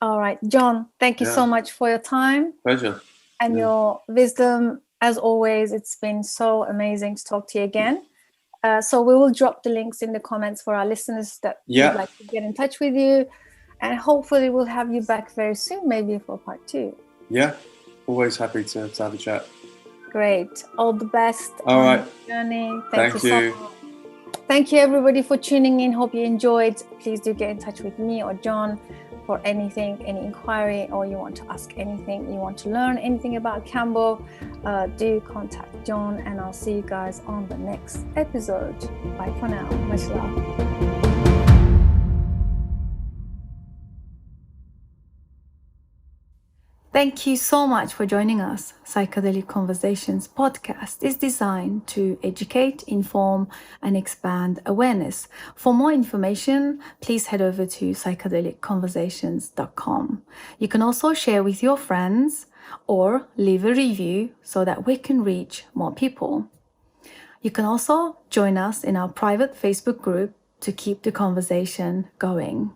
All right, John, thank you so much for your time. Pleasure. And your wisdom, as always. It's been so amazing to talk to you again. So we will drop the links in the comments for our listeners that would like to get in touch with you. And hopefully we'll have you back very soon, maybe for part 2. Yeah, always happy to have a chat. Great. All the best on your journey. Thank you so much. Thank you, everybody, for tuning in. Hope you enjoyed. Please do get in touch with me or John for anything, any inquiry, or you want to ask anything, you want to learn anything about Kambo, do contact John, and I'll see you guys on the next episode. Bye for now. Much love. Thank you so much for joining us. Psychedelic Conversations podcast is designed to educate, inform, and expand awareness. For more information, please head over to psychedelicconversations.com. You can also share with your friends or leave a review so that we can reach more people. You can also join us in our private Facebook group to keep the conversation going.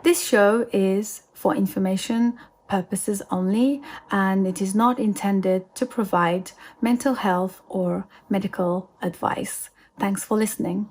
This show is for information purposes only, and it is not intended to provide mental health or medical advice. Thanks for listening.